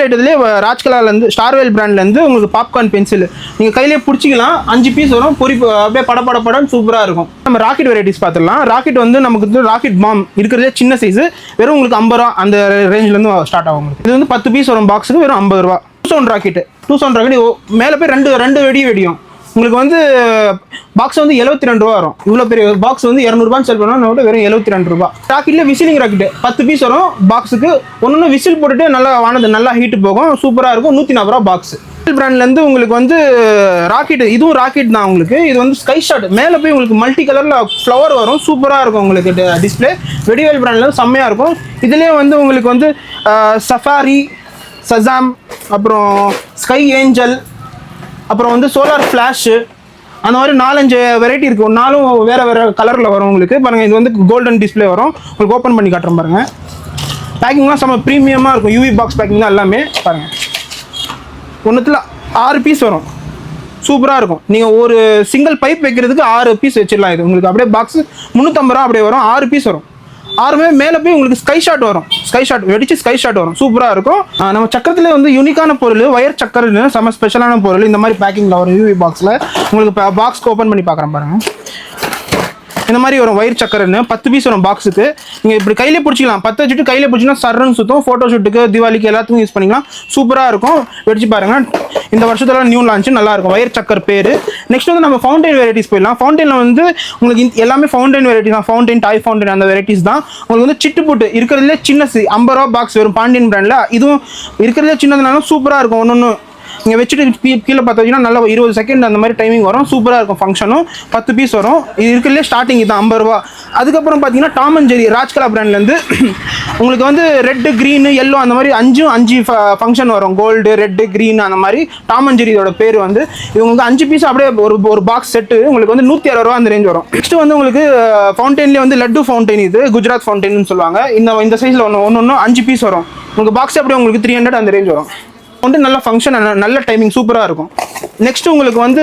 ஐட்டத்துலேயே ராஜ்கலாலேருந்து ஸ்டார்வேல் பிராண்ட்லேருந்து உங்களுக்கு பாப்கார்ன் பென்சில் நீங்கள் கையிலே பிடிச்சிக்கலாம். 5 பீஸ் வரும். அப்படியே படப்படன்னு சூப்பராக இருக்கும். நம்ம ராக்கெட் வெரைட்டிஸ் பார்த்துடலாம். ராக்கெட் வந்து நமக்கு வந்து ராக்கெட் பாம் இருக்கிறதே சின்ன சைஸு, வெறும் உங்களுக்கு 50 ரூபா அந்த ரேஞ்சிலேருந்து ஸ்டார்ட் ஆகும். உங்களுக்கு இது வந்து 10 பீஸ் வரும் பாக்ஸுக்கு, வெறும் 50 ரூபா. 2 sound ராக்கெட் மேலே போய் ரெண்டு வெடியும். உங்களுக்கு வந்து பாக்ஸ் வந்து 72 ரூபா வரும். இவ்வளோ பெரிய பாக்ஸ் வந்து 200 ரூபான்னு செல் பண்ணால் வெறும் 72 ரூபா. ராக்கெட்டில் விசிலிங் ராக்கெட் 10 பீஸ் வரும் பாக்ஸுக்கு. ஒன்று விசில் போட்டுட்டு நல்லா ஹீட்டு போகும், சூப்பராக இருக்கும். 140 ரூபா பாக்ஸ். பிராண்ட்லேருந்து உங்களுக்கு வந்து ராக்கெட், இதுவும் ராக்கெட் தான் உங்களுக்கு. இது வந்து ஸ்கை ஷாட், மேலே போய் உங்களுக்கு மல்டி கலரில் ஃப்ளவர் வரும், சூப்பராக இருக்கும் உங்களுக்கு டிஸ்பிளே. வெடிவேல் பிராண்ட்லேருந்து செம்மையாக இருக்கும். இதுலேயே வந்து உங்களுக்கு வந்து சஃபாரி, சசாம், அப்புறம் ஸ்கை ஏஞ்சல், அப்புறம் வந்து சோலார் ஃப்ளாஷு, அந்த மாதிரி 4-5 வெரைட்டி இருக்குது. நாலும் வேறு வேறு கலரில் வரும் உங்களுக்கு. பாருங்கள், இது வந்து கோல்டன் டிஸ்பிளே வரும். உங்களுக்கு ஓப்பன் பண்ணி காட்டுறேன் பாருங்கள். பேக்கிங்லாம் செம்ம ப்ரீமியமாக இருக்கும். யூவி பாக்ஸ் பேக்கிங் தான் எல்லாமே. பாருங்கள், ஒன்றுத்தில் 6 பீஸ் வரும், சூப்பராக இருக்கும். நீங்கள் ஒரு சிங்கிள் பைப் வைக்கிறதுக்கு 6 பீஸ் வச்சிடலாம். இது உங்களுக்கு அப்படியே பாக்ஸ் 350 ரூபா அப்படியே வரும். 6 பீஸ் வரும். 6மே மேலே போய் உங்களுக்கு ஸ்கை ஷாட் வரும். ஸ்கை ஷாட் வெடிச்சு ஸ்கை ஷாட் வரும், சூப்பராக இருக்கும். நம்ம சக்கரத்தில் வந்து யூனிக்கான பொருள் ஒயர் சக்கரன்னு செம்ம ஸ்பெஷலான பொருள். இந்த மாதிரி பேக்கிங்கில் வரும் யூவி பாக்ஸில். உங்களுக்கு பாக்ஸ்க்கு ஓப்பன் பண்ணி பார்க்குறேன் பாருங்கள். இந்த மாதிரி வரும் ஒயர் சக்கரன்னு 10 பீஸ் வரும் பாக்ஸுக்கு. நீங்கள் இப்படி கையிலே பிடிச்சிக்கலாம். 10 வச்சுட்டு கையிலே பிடிச்சிங்கன்னா சர்ன்னு சுற்றும். ஃபோட்டோ ஷூட்டுக்கு, தீபாவளிக்கு எல்லாத்துக்கும் யூஸ் பண்ணிக்கலாம். சூப்பராக இருக்கும். வெடிச்சு பாருங்கள். இந்த வருஷத்துல நியூ லான்ச் நல்லாயிருக்கும். ஒயர் சக்கர் பேர். நெக்ஸ்ட் வந்து நம்ம ஃபவுண்டைன் வெரைட்டிஸ் போயிடலாம். ஃபவுண்டைனில் வந்து உங்களுக்கு எல்லாமே ஃபவுண்டைன் வெரைட்டிஸ் தான். ஃபவுண்டைன், டாய் ஃபவுண்டைன் அந்த வெரைட்டிஸ் தான். உங்களுக்கு வந்து சிட்டு புட்டு இருக்கிறதுலே சின்னது 50 ரூபா பாக்ஸ் வரும் பாண்டியன் பிராண்டில். இதுவும் இருக்கிறதுலே சின்னதுனாலும் சூப்பராக இருக்கும். ஒன்று நீங்கள் வச்சுட்டு கீழே பார்த்து வச்சிங்கன்னா நல்லா 20 செகண்ட் அந்த மாதிரி டைமிங் வரும். சூப்பராக இருக்கும். ஃபங்க்ஷனும் 10 பீஸ் வரும். இது இருக்கிறதுலே ஸ்டார்டிங் இதுதான் 50 ரூபா. அதுக்கப்புறம் பார்த்தீங்கன்னா டாம் அண்ட் ஜெரி ராஜ்கலா பிராண்ட்லேருந்து உங்களுக்கு வந்து ரெட்டு, க்ரீனு, எல்லோ அந்த மாதிரி 5 ஃபங்க்ஷன் வரும். கோல்டு, ரெட்டு, க்ரீன் அந்த மாதிரி டாம் அண்ட் ஜெரியோட பேர் வந்து. இது உங்களுக்கு 5 பீஸ் அப்படியே ஒரு பாக்ஸ் செட்டு உங்களுக்கு வந்து 160 ரூபா அந்த ரேஞ்ச் வரும். நெக்ஸ்ட் வந்து உங்களுக்கு ஃபவுண்டைன்லேயே வந்து லட்டு ஃபவுண்டைன், இது குஜராத் ஃபவுண்டைன்னு சொல்லுவாங்க. இந்த சைஸில் ஒன்று 5 பீஸ் வரும். உங்களுக்கு பாக்ஸ் அப்படியே உங்களுக்கு 300 அந்த ரேஞ்ச் வரும். வந்து நல்ல ஃபங்க்ஷன், நல்ல டைமிங், சூப்பராக இருக்கும். நெக்ஸ்ட் உங்களுக்கு வந்து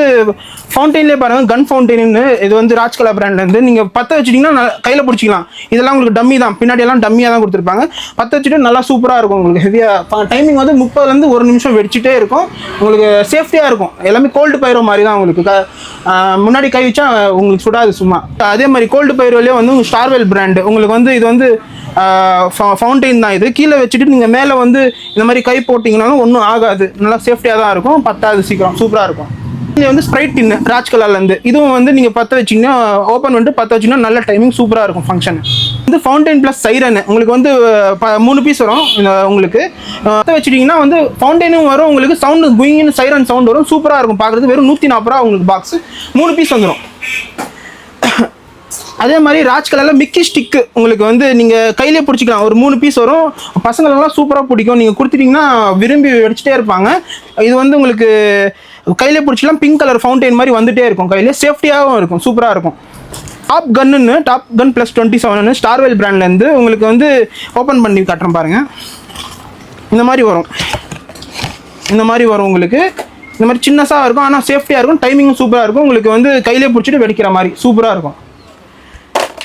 ஃபவுண்டைன்லேயே பாருங்கள், கன் ஃபவுண்டைன்னு. இது வந்து ராஜ்கலா பிராண்ட்லேருந்து. நீங்கள் 10 வச்சுட்டிங்கன்னா கையில் பிடிச்சிக்கலாம். இதெல்லாம் உங்களுக்கு டம்மி தான், பின்னாடி எல்லாம் டம்மியாக தான் கொடுத்துருப்பாங்க. 10 வச்சுட்டு நல்லா சூப்பராக இருக்கும். உங்களுக்கு ஹெவியாக டைமிங் வந்து 30லேருந்து 1 நிமிஷம் வெடிச்சிட்டே இருக்கும். உங்களுக்கு சேஃப்டியாக இருக்கும். எல்லாமே கோல்டு பைரோ மாதிரி தான். உங்களுக்கு முன்னாடி கை வச்சா உங்களுக்கு சுடாது சும்மா. அதே மாதிரி கோல்டு பைரோலேயே வந்து ஸ்டார்வெல் பிராண்டு. உங்களுக்கு வந்து இது வந்து ஃபவுண்டைன் தான். இது கீழே வச்சுட்டு நீங்கள் மேலே வந்து இந்த மாதிரி கை போட்டிங்கனாலும் ஒன்றும் ஆகாது. நல்லா சேஃப்டியாக தான் இருக்கும். பத்தாது சீக்கிரம். சூப்பராக இருக்கும். இது வந்து ஸ்ப்ரைட் டின்னு ராஜ்கலாலேருந்து. இதுவும் வந்து நீங்கள் 10 வச்சிங்கன்னா ஓப்பன் பண்ணிட்டு 10 வச்சிங்கன்னா நல்ல டைமிங், சூப்பராக இருக்கும் ஃபங்க்ஷன். வந்து ஃபவுண்டைன் ப்ளஸ் சைரன் உங்களுக்கு வந்து 3 பீஸ் வரும். உங்களுக்கு 10 வச்சுட்டிங்கன்னா வந்து ஃபவுண்டைனும் வரும். உங்களுக்கு சவுண்டு குயின்னு சைரன் சவுண்ட் வரும். சூப்பராக இருக்கும் பார்க்குறது. வெறும் 140 ரூபா உங்களுக்கு பாக்ஸ். 3 பீஸ் வந்துடும். அதே மாதிரி ராஜ்கலால மிக்கி ஸ்டிக்கு உங்களுக்கு வந்து நீங்கள் கையிலே பிடிச்சிக்கலாம். ஒரு 3 பீஸ் வரும். பசங்களுக்கெல்லாம் சூப்பராக பிடிக்கும். நீங்கள் கொடுத்துட்டிங்கன்னா விரும்பி வெடிச்சிட்டே இருப்பாங்க. இது வந்து உங்களுக்கு கையிலே பிடிச்சிக்கலாம். பிங்க் கலர் ஃபவுண்டைன் மாதிரி வந்துகிட்டே இருக்கும். கையிலே சேஃப்டியாகவும் இருக்கும். சூப்பராக இருக்கும். டாப் கன் ப்ளஸ் 27 ஸ்டார்வெல் பிராண்ட்லேருந்து உங்களுக்கு வந்து ஓப்பன் பண்ணி காட்டுறேன் பாருங்கள். இந்த மாதிரி வரும். உங்களுக்கு இந்த மாதிரி சின்னஸாக இருக்கும். ஆனால் சேஃப்டியாக இருக்கும். டைமிங்கும் சூப்பராக இருக்கும். உங்களுக்கு வந்து கையிலே பிடிச்சிட்டு வெடிக்கிற மாதிரி சூப்பராக இருக்கும்.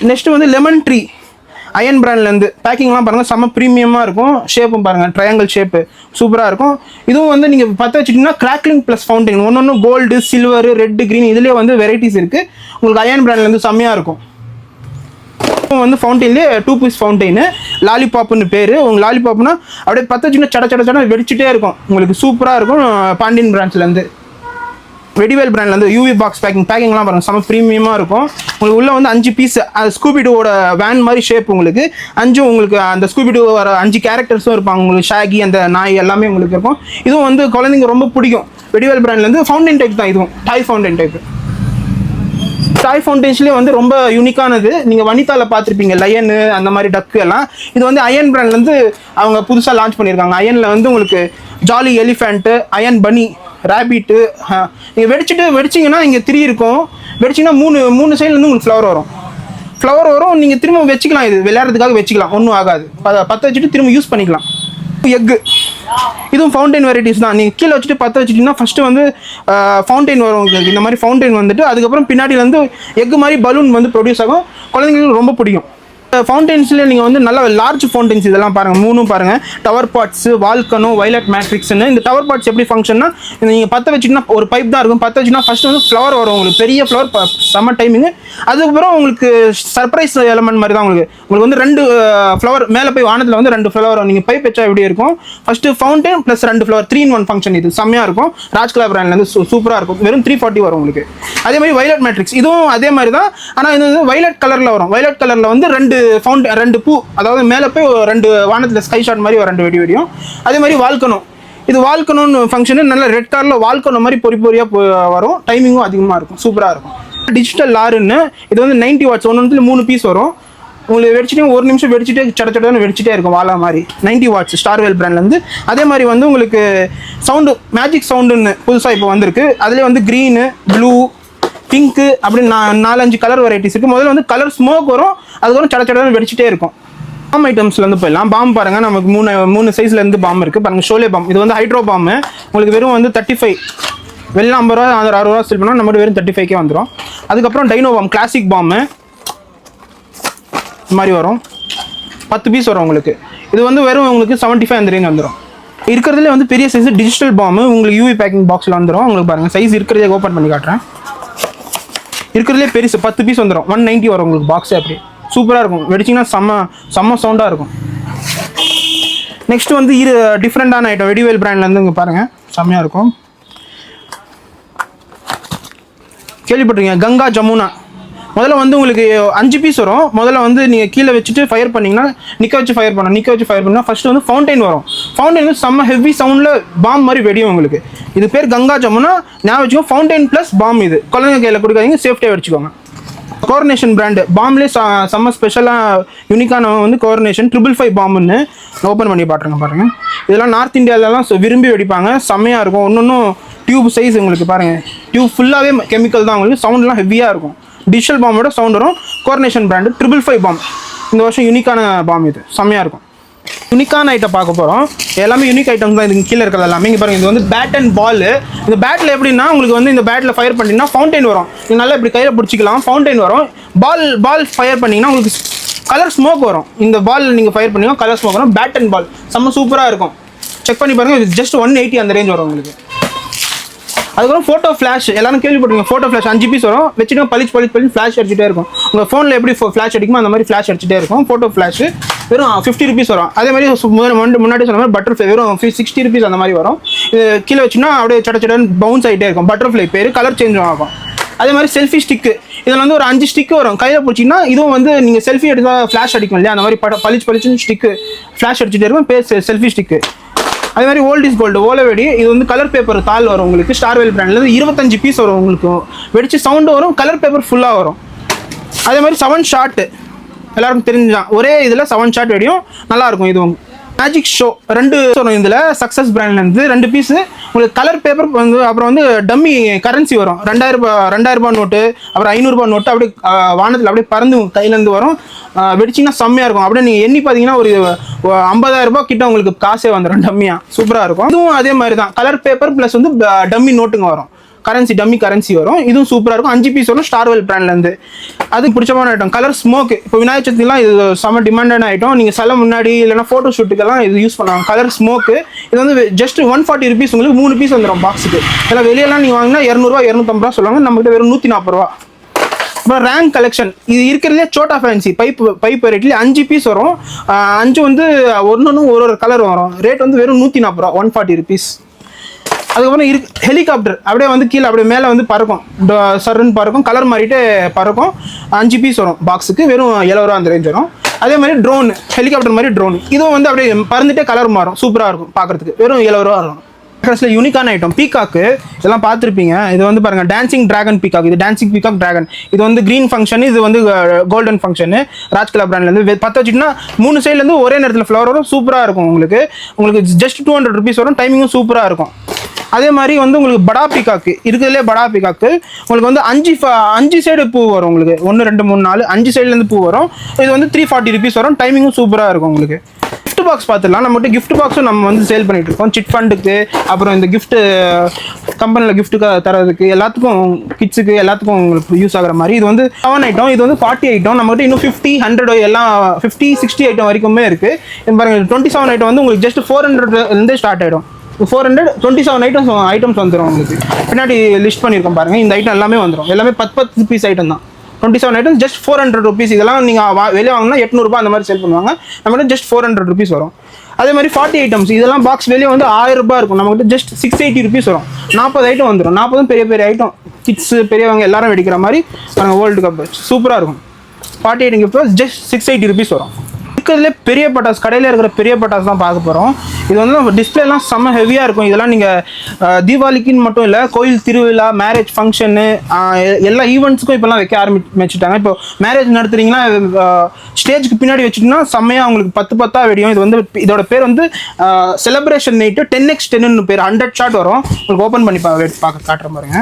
நெக்ஸ்ட் வந்து லெமன் ட்ரீ அயன் பிராண்ட்லேருந்து. பேக்கிங்லாம் பாருங்கள், செம்ம ப்ரீமியமாக இருக்கும். ஷேப்பும் பாருங்கள், ட்ரையாங்கிள் ஷேப்பு சூப்பராக இருக்கும். இதுவும் வந்து நீங்கள் 10 வச்சுட்டிங்கன்னா கிராக்லிங் ப்ளஸ் ஃபவுண்டைன். ஒன்று கோல்டு, சில்வர், ரெட்டு, க்ரீன் இதுலேயே வந்து வெரைட்டிஸ் இருக்குது. உங்களுக்கு அயன் பிராண்ட்லேருந்து செம்மையாக இருக்கும். வந்து ஃபவுண்டைன்லேயே 2 பீஸ் ஃபவுண்டைனு லாலிபாப்னு பேர். உங்களுக்கு லாலிபாப்னா அப்படியே 10 வச்சுன்னா சட வெடிச்சிட்டே இருக்கும். உங்களுக்கு சூப்பராக இருக்கும். பாண்டியன் பிராண்ட்ஸ்லேருந்து. வெடிவேல் பிராண்ட்லேருந்து யூவி பாக்ஸ் பேக்கிங்லாம் பாருங்கள், செம்ம ப்ரீமியமாக இருக்கும். உங்களுக்கு உள்ளே வந்து 5 பீஸ் ஸ்கூபிடோட வேன் மாதிரி ஷேப். உங்களுக்கு 5 உங்களுக்கு அந்த ஸ்கூபிடோ வர 5 கேரக்டர்ஸும் இருப்பாங்க. உங்களுக்கு ஷாகி அந்த நாய் எல்லாமே உங்களுக்கு இருக்கும். இதுவும் வந்து குழந்தைங்க ரொம்ப பிடிக்கும். வெடிவேல் பிராண்ட்லேருந்து ஃபவுண்டைன் டைப் தான். இதுவும் டாய் ஃபவுண்டைன் டைப். டாய் ஃபவுண்டைன்ஸ்லேயே வந்து ரொம்ப யூனிக்கானது. நீங்கள் வனிதாவில் பார்த்துருப்பீங்க, லயனு அந்த மாதிரி டக்கு எல்லாம். இது வந்து அயன் பிராண்ட்லேருந்து அவங்க புதுசாக லான்ச் பண்ணியிருக்காங்க. அயனில் வந்து உங்களுக்கு ஜாலி எலிஃபெண்ட்டு, அயன் பனி, ரேபிட்டு. நீங்கள் வெடிச்சிங்கன்னா இங்கே 3 இருக்கும். வெடிச்சிங்கன்னா 3 சைட்லேருந்து உங்களுக்கு ஃப்ளவர் வரும். நீங்கள் திரும்ப வச்சுக்கலாம். இது விளையாடுறதுக்காக வச்சுக்கலாம். ஒன்றும் ஆகாது. 10 வச்சுட்டு திரும்ப யூஸ் பண்ணிக்கலாம். எக்கு இதுவும் ஃபவுண்டைன் வெரைட்டிஸ் தான். நீங்கள் கீழே வச்சுட்டு 10 வச்சுட்டிங்கன்னா ஃபஸ்ட்டு வந்து ஃபவுண்டைன் வரும் உங்களுக்கு. இந்த மாதிரி ஃபவுண்டைன் வந்துட்டு அதுக்கப்புறம் பின்னாடி வந்து எக்கு மாதிரி பலூன் வந்து ப்ரொடியூஸ் ஆகும். குழந்தைங்களுக்கு ரொம்ப பிடிக்கும். ஃபவுண்டைன்ஸ்லேயே நீங்கள் வந்து நல்ல லார்ஜ் ஃபவுண்டைன்ஸ் இதெல்லாம் பாருங்கள். 3 பாருங்கள். டவர் பாட்ஸு, வால்கனோ, வைலட் மேட்ரிக்ஸ்னு. இந்த டவர் பாட்ஸ் எப்படி ஃபங்க்ஷன்னா, நீங்கள் 10 வச்சுட்டிங்கன்னா ஒரு பைப் தான் இருக்கும். 10 வச்சுன்னா ஃபஸ்ட்டு வந்து ஃப்ளவர் வரும். உங்களுக்கு பெரிய ஃப்ளவர் செம்ம டைமிங்கு. அதுக்கப்புறம் உங்களுக்கு சர்ப்ரைஸ் எலமெண்ட் மாதிரி தான். உங்களுக்கு வந்து 2 ஃப்ளவர் மேலே போய் வானத்தில் வந்து 2 ஃப்ளவர் வரும். நீங்கள் பைப் வச்சா எப்படி இருக்கும். First fountain plus 2 flower 3-in-1 function. இது செம்மையாக இருக்கும். ராஜ்கலா பிராண்ட்லேருந்து சூப்பராக இருக்கும். வெறும் 340 வரும் உங்களுக்கு. அதே மாதிரி வைலட் மேட்ரிக்ஸ் இதுவும் அதே மாதிரி தான். ஆனால் இது வந்து வைலட் கலரில் வரும். வைலட் கலரில் வந்து 2 பூ, அதாவது மேலே போய் 2 வானத்தில் ஸ்கை ஷாட் மாதிரி ஒரு 2 வெடியும். அதே மாதிரி வால்கனோ இது வால்கனோன்னு ஃபங்க்ஷனு நல்ல ரெட் கலரில் வால்கனோ மாதிரி பொறியாக வரும். டைமிங்கும் அதிகமாக இருக்கும், சூப்பராக இருக்கும். டிஜிட்டல் லாருன்னு இது வந்து 90 வாட்ஸ், ஒன்று 3 பீஸ் வரும். உங்களுக்கு வெடிச்சிட்டே ஒரு நிமிஷம் வெடிச்சிட்டே சடச்சடன்னு வெடிச்சிட்டே இருக்கும் வாலா மாதிரி. 90 வாட்ஸ் ஸ்டார்வேல் பிராண்ட்லேருந்து. அதே மாதிரி வந்து உங்களுக்கு சவுண்டு மேஜிக் சவுண்டுன்னு புதுசாக இப்போ வந்திருக்கு. அதுலேயே வந்து க்ரீனு, ப்ளூ, பிங்க்கு அப்படின்னு 4-5 கலர் வெரைட்டிஸ் இருக்குது. முதல்ல வந்து கலர் ஸ்மோக் வரும், அதுக்கப்புறம் சடச்சடன்னு வெடிச்சிட்டே இருக்கும். பாம் ஐட்டம்ஸ்லேருந்து போயிடலாம். பாம் பாருங்கள், நமக்கு 3 சைஸ்லேருந்து பாம் இருக்குது பாருங்கள். ஷோலே பாம், இது வந்து ஹைட்ரோ பாம்பு. உங்களுக்கு வெறும் வந்து 35, வெளில 50 ரூபா 60 ரூபா செல் பண்ணால் நம்மகிட்ட வெறும் 35 வந்துடும். அதுக்கப்புறம் டைனோ பாம் கிளாசிக் பாம்பு இந்த மாதிரி வரும். 10 பீஸ் வரும் உங்களுக்கு. இது வந்து வெறும் உங்களுக்கு 75 அந்த ரேஞ்ச் வந்துடும். இருக்கிறதுலே வந்து பெரிய சைஸ் டிஜிட்டல் பாம்பு உங்களுக்கு யூவி பேக்கிங் பாக்ஸில் வந்துடும். உங்களுக்கு பாருங்கள் சைஸ் இருக்கிறதே ஓப்பன் பண்ணி காட்டுறேன். இருக்கிறதுலே பெருசு 10 பீஸ் வந்துடும். 190 வரும் உங்களுக்கு பாக்ஸே. அப்படி சூப்பராக இருக்கும். வெடிச்சிங்கன்னா செம்ம சவுண்டாக இருக்கும். நெக்ஸ்ட் வந்து டிஃப்ரெண்டான ஐட்டம் வெடிவேல் பிராண்ட்லேருந்து இங்கே பாருங்கள், செம்மையாக இருக்கும். கேள்விப்பட்டிருக்கீங்க கங்கா ஜமுனா. முதல்ல வந்து உங்களுக்கு 5 பீஸ் வரும். முதல்ல வந்து நீங்கள் கீழே வச்சுட்டு ஃபயர் பண்ணிங்கன்னா நிற்க வச்சு ஃபயர் பண்ணால் ஃபஸ்ட்டு வந்து ஃபவுண்டைன் வரும். ஃபவுண்டைன் வந்து செம்ம ஹெவி சவுண்டில் பாம் மாதிரி வெடியும் உங்களுக்கு. இது பேர் கங்கா ஜமுனா. ஞாபகம் வச்சுக்கோங்க, ஃபவுண்டைன் ப்ளஸ் பாம். இது குழந்தைங்க கையில் கொடுக்காதீங்க, சேஃப்டியாக வச்சுக்கோங்க. கோஆர்டினேஷன் பிராண்டு பாம்லேயே செம்ம ஸ்பெஷலாக யூனிக்கான வந்து கோஆர்டினேஷன் 555 பாம்புன்னு ஓப்பன் பண்ணி பாருங்கள். இதெல்லாம் நார்த் இந்தியாவிலலாம் விரும்பி வெடிப்பாங்க, செம்மையாக இருக்கும். ஒன்றும் டியூப் சைஸ் உங்களுக்கு பாருங்கள், டியூப் ஃபுல்லாகவே கெமிக்கல் தான் உங்களுக்கு. சவுண்ட்லாம் ஹெவியாக இருக்கும். டிஜிட்டல் பாம்போட சவுண்ட் வரும். Coordination brand 555 bomb. இந்த வருஷம் யூனிக்கான பாம், இது செம்மையாக இருக்கும். யூனிக்கான ஐட்டம் பார்க்க போகிறோம். எல்லாமே யூனிக் ஐட்டம்ஸ் தான். இதுக்கு கீழே இருக்கிறது எல்லாமே இங்கே பாருங்கள். இது வந்து பேட் அண்ட் பால். இந்த பேட்டில் எப்படின்னா உங்களுக்கு வந்து இந்த பேட்டில் ஃபயர் பண்ணிங்கன்னா ஃபவுண்டைன் வரும். இது நல்லா இப்படி கையில் பிடிச்சிக்கலாம், ஃபவுண்டைன் வரும். பால் ஃபயர் பண்ணிங்கன்னா உங்களுக்கு கலர் ஸ்மோக் வரும். இந்த பால் நீங்கள் ஃபயர் பண்ணிங்கன்னா கலர் ஸ்மோக் வரும். பேட் அண்ட் பால் செம்ம சூப்பராக இருக்கும். செக் பண்ணி பாருங்கள். இது ஜஸ்ட் 180 அந்த ரேஞ்ச் வரும் உங்களுக்கு. அதுக்கப்புறம் ஃபோட்டோ ஃப்ளாஷ், எல்லாரும் கேள்விப்பட்டிருக்கீங்க. ஃபோட்டோ ஃப்ளாஷ் 5 பீஸ் வரும். வச்சுட்டு பளிச்சு ஃப்ளாஷ் அடிச்சுட்டே இருக்கும். உங்கள் ஃபோனில் எப்படி ஃப்ளாஷ் அடிக்குமோ அந்த மாதிரி ஃப்ளாஷ் அடிச்சுட்டே இருக்கும். ஃபோட்டோ ஃப்ளாஷ் வெறும் 50 ருபீஸ் வரும். அதே மாதிரி முன்னாடி சொன்ன மாதிரி பட்டர்ஃப்ளை வெறும் 60 ருபீஸ் அந்த மாதிரி வரும். இது கீழே வச்சுன்னா அப்படியே சடச்சடன்னு பவுன்ஸ் ஆகிட்டே இருக்கும். பட்டர்ஃப்ளை பேர், கலர் சேஞ்ச் ஆகும். அதே மாதிரி செல்ஃபி ஸ்டிக்கு, இதில் வந்து ஒரு 5 ஸ்டிக்கு வரும். கையில் பிடிச்சிங்கன்னா இதுவும் வந்து நீங்கள் செல்ஃபி எடுத்தால் ஃப்ளாஷ் அடிக்கும் இல்லையா, அந்த மாதிரி பளிச்சுன்னு ஸ்டிக்கு ஃப்ளாஷ் அடிச்சுட்டே இருக்கும். பேர் செல்ஃபி ஸ்டிக்கு. அதே மாதிரி ஓல்ட் இஸ் கோல்டு ஓலவெடி. இது வந்து கலர் பேப்பர் தாள் வரும் உங்களுக்கு. ஸ்டார்வேல் பிராண்ட்லேருந்து 25 பீஸ் வரும் உங்களுக்கு. வெடிச்சு சவுண்டு வரும், கலர் பேப்பர் ஃபுல்லாக வரும். அதே மாதிரி 7 ஷாட்டு எல்லாருக்கும் தெரிஞ்சுதான். ஒரே இதில் 7 ஷாட் வெடியும், நல்லாயிருக்கும். இதுவும் மேஜிக் ஷோ 2 வரும். இதில் சக்ஸஸ் பிராண்ட்லேருந்து 2 பீஸு உங்களுக்கு கலர் பேப்பர் வந்து. அப்புறம் வந்து டம்மி கரன்சி வரும். 2000 ரூபா நோட்டு, அப்புறம் 500 ரூபா நோட்டு அப்படியே வானத்தில் அப்படியே பறந்து கையிலேருந்து வரும். வெடிச்சிங்கன்னா செம்மையாக இருக்கும். அப்படியே நீங்கள் எண்ணி பார்த்தீங்கன்னா ஒரு 50,000 ரூபா கிட்ட உங்களுக்கு காசே வந்துடும் டம்மியாக. சூப்பராக இருக்கும். இதுவும் அதே மாதிரி தான். கலர் பேப்பர் ப்ளஸ் வந்து டம்மி நோட்டுங்க வரும். டம்மி கரன்சி வரும். இதுவும் சூப்பராக இருக்கும். 5 பீஸ் வரும் ஸ்டார்வேல் பிராண்ட்லேருந்து. அது பிடிச்சமான ஐட்டம் கலர் ஸ்மோக். இப்போ விநாயகர் சதுர்த்திலாம் இது செம்ம டிமாண்டான ஐட்டம். நீங்கள் சில முன்னாடி இல்லைனா ஃபோட்டோ ஷூட்டுக்கெல்லாம் இது யூஸ் பண்ணுவாங்க. Colour smoke. இது வந்து ஜஸ்ட் 140 ருபீஸ் உங்களுக்கு 3 பீஸ் வந்துடும் பாக்ஸுக்கு. இதெல்லாம் வெளியெல்லாம் நீங்கள் வாங்கினா 200 250 ரூபா சொல்லுவாங்க. நம்மகிட்ட வெறும் 140 ரூபா. அப்புறம் ரேங்க் கலெக்ஷன். இது இருக்கிறதுலே சோட்டா ஃபேன்சி பைப் வெரைட்டிலே 5 பீஸ் வரும். 5 வந்து ஒரு கலர் வரும். ரேட் வந்து வெறும் 140 ரூபா, 140 ருபீஸ். அதுக்கப்புறம் ஹெலிகாப்டர் அப்படியே வந்து கீழே அப்படியே மேலே வந்து பறக்கும், சருன்னு பறக்கும், கலர் மாறிட்டு பறக்கும். 5 பீஸ் வரும் பாக்ஸுக்கு, வெறும் 70 ரூபா அந்த ரேஞ்ச் வரும். அதே மாதிரி ட்ரோன், ஹெலிகாப்டர் மாதிரி ட்ரோன். இதுவும் வந்து அப்படியே பறந்துட்டே கலர் மாறும், சூப்பராக இருக்கும் பார்க்குறதுக்கு. வெறும் 70 ரூபா வரும். ட்ரெஸ்ஸில் யூனிக்கான ஐட்டம் பீகாக்கு, இதெல்லாம் பார்த்துருப்பீங்க. இது வந்து பாருங்கள் டான்சிங் டிராகன் பீகாக். இது டான்சிங் பீகாக் டிராகன். இது வந்து க்ரீன் ஃபங்க்ஷன், இது வந்து கோல்டன் ஃபங்க்ஷனு. ராஜ்கலா பிராண்ட்லேருந்து 10 வச்சுட்டுனா 3 சைட்லேருந்து ஒரே நேரத்தில் ஃப்ளவர் வரும். சூப்பராக இருக்கும் உங்களுக்கு. ஜஸ்ட் 200 ருபீஸ் வரும். டைமிங்கும் சூப்பராக இருக்கும். அதே மாதிரி வந்து உங்களுக்கு படா பீகாக்கு இருக்கிறதுலே படா பீகாக்கு உங்களுக்கு வந்து 5 சைடு பூ வரும் உங்களுக்கு. 1 2 3 4 5 சைட்லேருந்து பூ வரும். இது வந்து 340 ருபீஸ் வரும். டைமிங்கும் சூப்பராக இருக்கும் உங்களுக்கு. கிஃப்ட் பாக்ஸ் பார்த்துடலாம். நம்மகிட்ட கிஃப்ட் பாக்ஸும் நம்ம வந்து சேல் பண்ணிட்டு இருக்கோம். சிட் ஃபண்டுக்கு, அப்புறம் இந்த கிஃப்ட்டு கம்பெனியில் கிஃப்ட்டுக்கு தரதுக்கு, எல்லாத்துக்கும் கிட்ஸுக்கு எல்லாத்துக்கும் உங்களுக்கு யூஸ் ஆகிற மாதிரி. இது வந்து 7 ஐட்டம், இது வந்து 40 ஐட்டம். நம்மகிட்ட இன்னும் 50 100 எல்லாம் 50 60 ஐட்டம் வரைக்குமே இருக்குது. பாருங்கள் 27 ஐட்டம் வந்து உங்களுக்கு ஜஸ்ட் 400 ஸ்டார்ட் ஆகிடும். 427 ஐட்டம்ஸ் வந்துடும் உங்களுக்கு. பின்னாடி லிஸ்ட் பண்ணியிருக்கோம் பாருங்கள். இந்த ஐட்டம் எல்லாமே வந்துடும். எல்லாமே 10 பீஸ் ஐட்டம் தான். 27 ஐட்டம் ஜஸ்ட் 400 ருபீஸ். இதெல்லாம் நீங்கள் வெளியே வாங்கினா 800 ரூபா அந்த மாதிரி சேல் பண்ணுவாங்க. நம்மகிட்ட ஜஸ்ட் 400 ருபீஸ் வரும். அதே மாதிரி 40 ஐட்டம்ஸ் இதெல்லாம் பாக்ஸ் வெளியே வந்து 1000 ரூபாய் இருக்கும். நம்மகிட்ட ஜஸ்ட் 680 ருபீஸ் வரும். 40 ஐட்டம் வந்துடும். 40 பெரிய ஐட்டம். கிட்ஸு பெரியவங்க எல்லாரும் வெடிக்கிற மாதிரி பாருங்கள். வேர்ல்டு கப் சூப்பராக இருக்கும். 40 ஐட்டம் கிஃப்ட் ஜஸ்ட் 680 ருபீஸ் வரும். இருக்கிறதுலே பெரிய பட்டாசு, கடையில் இருக்கிற பெரிய பட்டாசு தான் பார்க்க போகிறோம். இது வந்து டிஸ்பிளேலாம் செம்ம ஹெவியாக இருக்கும். இதெல்லாம் நீங்கள் தீபாவளிக்குன்னு மட்டும் இல்லை, கோயில் திருவிழா, மேரேஜ் ஃபங்க்ஷனு, எல்லா ஈவெண்ட்ஸுக்கும் இப்போலாம் வைக்க ஆரம்பிச்சுட்டாங்க. இப்போ மேரேஜ் நடத்துறீங்கன்னா ஸ்டேஜுக்கு பின்னாடி வச்சுட்டிங்கன்னா செம்மையாக உங்களுக்கு 10 வெடியும். இது வந்து இதோட பேர் வந்து செலிப்ரேஷன் நைட்டு 10x10ன்னு பேர். 100 ஷாட் வரும். உங்களுக்கு ஓப்பன் பண்ணி பார்க்க காட்டுற பாருங்க.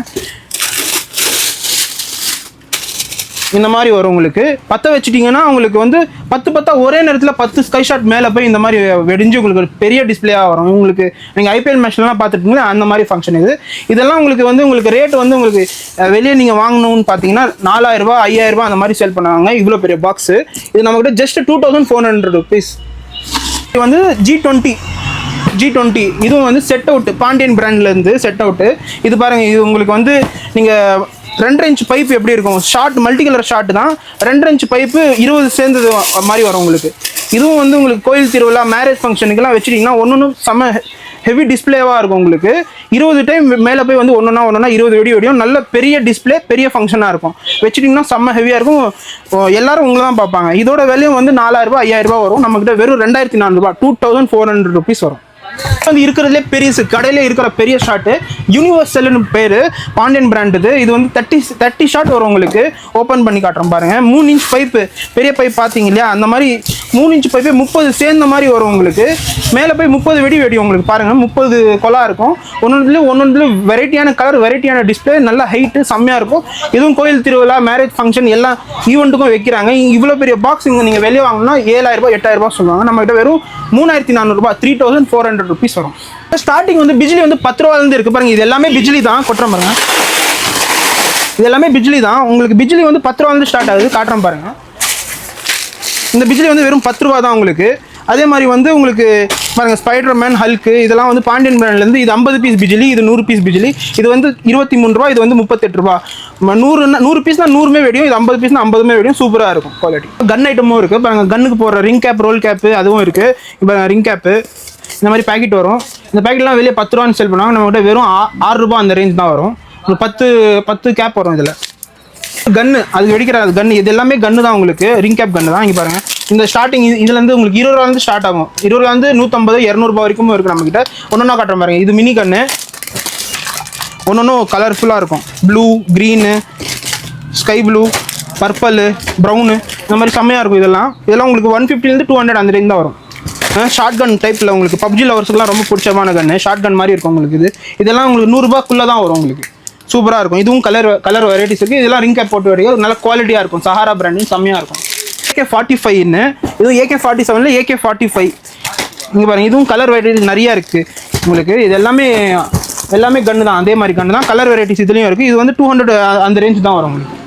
இந்த மாதிரி வரும். உங்களுக்கு 10 வச்சுட்டிங்கன்னா உங்களுக்கு வந்து 10 ஒரே நேரத்தில் 10 ஸ்கை ஷாட் மேலே போய் இந்த மாதிரி வெடிஞ்சு உங்களுக்கு பெரிய டிஸ்பிளேயாக வரும். உங்களுக்கு நீங்கள் ஐபிஎல் மேட்ச்லாம் பார்த்துட்டீங்களா அந்த மாதிரி ஃபங்க்ஷன் இது. இதெல்லாம் உங்களுக்கு ரேட் வந்து உங்களுக்கு வெளியே நீங்கள் வாங்கணும்னு பார்த்தீங்கன்னா 4000 ரூபா 5000 ரூபா அந்த மாதிரி சேல் பண்ணுவாங்க. இவ்வளோ பெரிய பாக்ஸு இது நம்மகிட்ட ஜஸ்ட் 2400 rupees. இது வந்து G20 இதுவும் வந்து செட் அவுட், பாண்டியன் பிராண்ட்லேருந்து செட் அவுட்டு. இது பாருங்கள், இது உங்களுக்கு வந்து நீங்கள் 2 இன்ச் பைப் எப்படி இருக்கும், ஷார்ட் மல்டி கலர் ஷார்ட் தான். 2 இன்ச் பைப்பு 20 சேர்ந்தது மாதிரி வரும் உங்களுக்கு. இதுவும் வந்து உங்களுக்கு கோயில் திருவிழா, மேரேஜ் ஃபங்க்ஷனுக்கெல்லாம் வச்சுட்டிங்கன்னா ஒன்று செம்ம ஹெவி டிஸ்பிளேவாக இருக்கும். உங்களுக்கு 20 டைம் மேலே போய் வந்து ஒன்றா 20 வெடியும். நல்ல பெரிய டிஸ்பிளே, பெரிய ஃபங்க்ஷனாக இருக்கும். வச்சுட்டிங்கன்னா செம்ம ஹெவியாக இருக்கும். எல்லாரும் உங்களை தான் பார்ப்பாங்க. இதோட விலையும் வந்து 4000 ரூபா 5000 ரூபா வரும். நம்மக்கிட்ட வெறும் 2400 ரூபா 2400 rupees வரும். வந்து இருக்கிறதுலே பெரிய கடையில இருக்கிற பெரிய ஷாட்டு யூனிவர்சல்னு பேரு, பாண்டியன் பிராண்ட் இது. இது வந்து 30 ஷாட் வரும். உங்களுக்கு ஓப்பன் பண்ணி காட்டுறோம் பாருங்க. 3 இன்ச் பைப்பு, பெரிய பைப் பார்த்தீங்க இல்லையா, அந்த மாதிரி 3 இன்ச் பைப்பே 30 சேர்ந்த மாதிரி வரும். உங்களுக்கு மேலே போய் 30 வெடி உங்களுக்கு பாருங்க. 30 கொலா இருக்கும். ஒன்னொன்றுல வெரைட்டியான கலர், வெரைட்டியான டிஸ்பிளே, நல்ல ஹைட்டு செம்மையா இருக்கும். இதுவும் கோயில் திருவிழா, மேரேஜ் ஃபங்க்ஷன் எல்லா ஈவெண்ட்டுக்கும் வைக்கிறாங்க. இவ்வளோ பெரிய பாக்ஸ் இங்கே நீங்கள் வெளியே வாங்கினா 7000 ரூபாய் 8000 ரூபாய் சொல்லுவாங்க. நம்ம கிட்ட வெறும் 3400 ரூபாய் 3400 rupees வரும். ஸ்டார்டிங் வந்து பிஜிலி வந்து 10 ரூபாயிலிருந்து இருக்கு பாருங்க. இது எல்லாமே பிஜிலி தான். கொட்டுறேன் பாருங்க. இது எல்லாமே பிஜிலி தான். உங்களுக்கு பிஜிலி வந்து 10 ரூபாயிலிருந்து ஸ்டார்ட் ஆகுது. காட்டுறேன் பாருங்க. இந்த பிஜிலி வந்து வெறும் 10 ரூபா தான் உங்களுக்கு. அதே மாதிரி வந்து உங்களுக்கு பாருங்க, ஸ்பைடர்மேன், ஹல்க்கு இதெல்லாம் வந்து பாண்டியன் பிராண்ட்லேருந்து. இது 50 பீஸ் பிஜிலி, இது 100 பீஸ் பிஜிலி. இது வந்து 23 ரூபா, இது வந்து 38 ரூபா. 100 பீஸ்னா 100மே வெடியும். இது 50 பீஸ்னா 50மே வெடியும். சூப்பராக இருக்கும் குவாலிட்டி. கன் ஐட்டமும் இருக்குது பாருங்க. கன்னுக்கு போடுற ரிங் கேப், ரோல் கேப்பு அதுவும் இருக்குது. இப்போ ரிங் கேப்பு இந்த மாதிரி பேக்கெட் வரும். இந்த பேக்கெட்லாம் வெளியே 10 ரூபான்னு சேல் பண்ணுவாங்க. நம்மகிட்ட வெறும் 6 ரூபா அந்த ரேஞ்ச் தான் வரும். ஒரு 10 கேப் வரும். இதில் கன்னு, அது வெடிக்கிற கன்று, இது எல்லாமே கன்று தான். உங்களுக்கு ரிங் கேப் கன்று தான். இங்கே பாருங்க, இந்த ஸ்டார்டிங் இதுலேருந்து உங்களுக்கு 20 ரூபாலேருந்து ஸ்டார்ட் ஆகும். 20 ரூபாலேருந்து 150 200 ரூபாய் வரைக்கும் இருக்குது நம்மகிட்ட. ஒன்றா காட்டுற பாருங்க. இது மினி கன்று, ஒன்றும் கலர்ஃபுல்லாக இருக்கும். Blue, green, sky blue, purple, brown, இந்த மாதிரி செம்மையாக இருக்கும். இதெல்லாம் உங்களுக்கு 150லேருந்து 200 அந்த ரேஞ்ச் தான் வரும். ஷார்ட் கன் டைப்பில் உங்களுக்கு பப்ஜி லவர்ஸுக்குலாம் ரொம்ப பிடிச்சமான கன்று. ஷார்ட் கன் மாதிரி இருக்கும் உங்களுக்கு. இதெல்லாம் உங்களுக்கு 100 ரூபாய்க்குள்ளே தான் வரும். உங்களுக்கு சூப்பராக இருக்கும். இதுவும் கலர் வெரைட்டிஸ் இருக்குது. இதெல்லாம் ரிங் கேப் போட்டு வெடிக்கும். நல்ல குவாலிட்டியாக இருக்கும். சஹாரா பிராண்டின் செம்மையாக இருக்கும். AK-45 இது AK-47 AK-45. இங்கே பாருங்கள், இதுவும் கலர் வெரைட்டிஸ் நிறையா இருக்குது உங்களுக்கு. இது எல்லாமே கன்று தான். அதே மாதிரி கன்று தான். கலர் வெரைட்டிஸ் இதுலேயும் இருக்குது. இது வந்து 200 அந்த ரேஞ்ச் தான் வரும் உங்களுக்கு.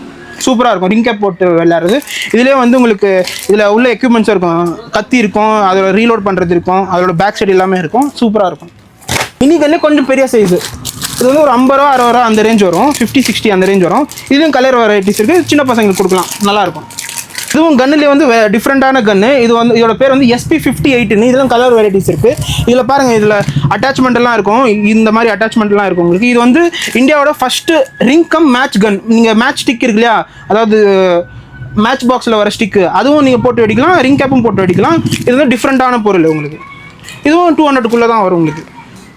சூப்பராக இருக்கும். ரிங் கேப் போட்டு விளையாடுறது. இதுலேயே வந்து உங்களுக்கு இதில் உள்ள எக்யூப்மெண்ட்ஸும் இருக்கும். கத்தி இருக்கும், அதோட ரீலோட் பண்ணுறது இருக்கும், அதோட பேக் சைடு எல்லாமே இருக்கும். சூப்பராக இருக்கும். மினிகல்லே கொஞ்சம் பெரிய சைஸு. இது வந்து ஒரு 50 ரூபா 60 ரூபா அந்த ரேஞ்ச் வரும். 50-60 அந்த ரேஞ்ச் வரும். இதுவும் கலர் வெரைட்டிஸ் இருக்குது. சின்ன பசங்களுக்கு கொடுக்கலாம், நல்லாயிருக்கும். இதுவும் கன்னுலேயே வந்து டிஃப்ரெண்ட்டான கன்று. இது வந்து இதோட பேர் வந்து SP-58ன்னு. இதெல்லாம் கலர் வெரைட்டிஸ் இருக்குது. இதில் பாருங்கள், இதில் அட்டாச்மெண்ட்லாம் இருக்கும். இந்த மாதிரி அட்டாச்மெண்ட்லாம் இருக்கும் உங்களுக்கு. இது வந்து இந்தியாவோட ஃபஸ்ட்டு ரிங் கம் மேட்ச் கன். நீங்கள் மேட்ச் ஸ்டிக் இருக்கு இல்லையா, அதாவது மேட்ச் பாக்ஸில் வர ஸ்டிக்கு, அதுவும் நீங்கள் போட்டு வெடிக்கலாம். ரிங் கேப்பும் போட்டு வெடிக்கலாம். இது வந்து டிஃப்ரெண்ட்டான பொருள் உங்களுக்கு. இதுவும் 200க்குள்ளே தான் வரும் உங்களுக்கு.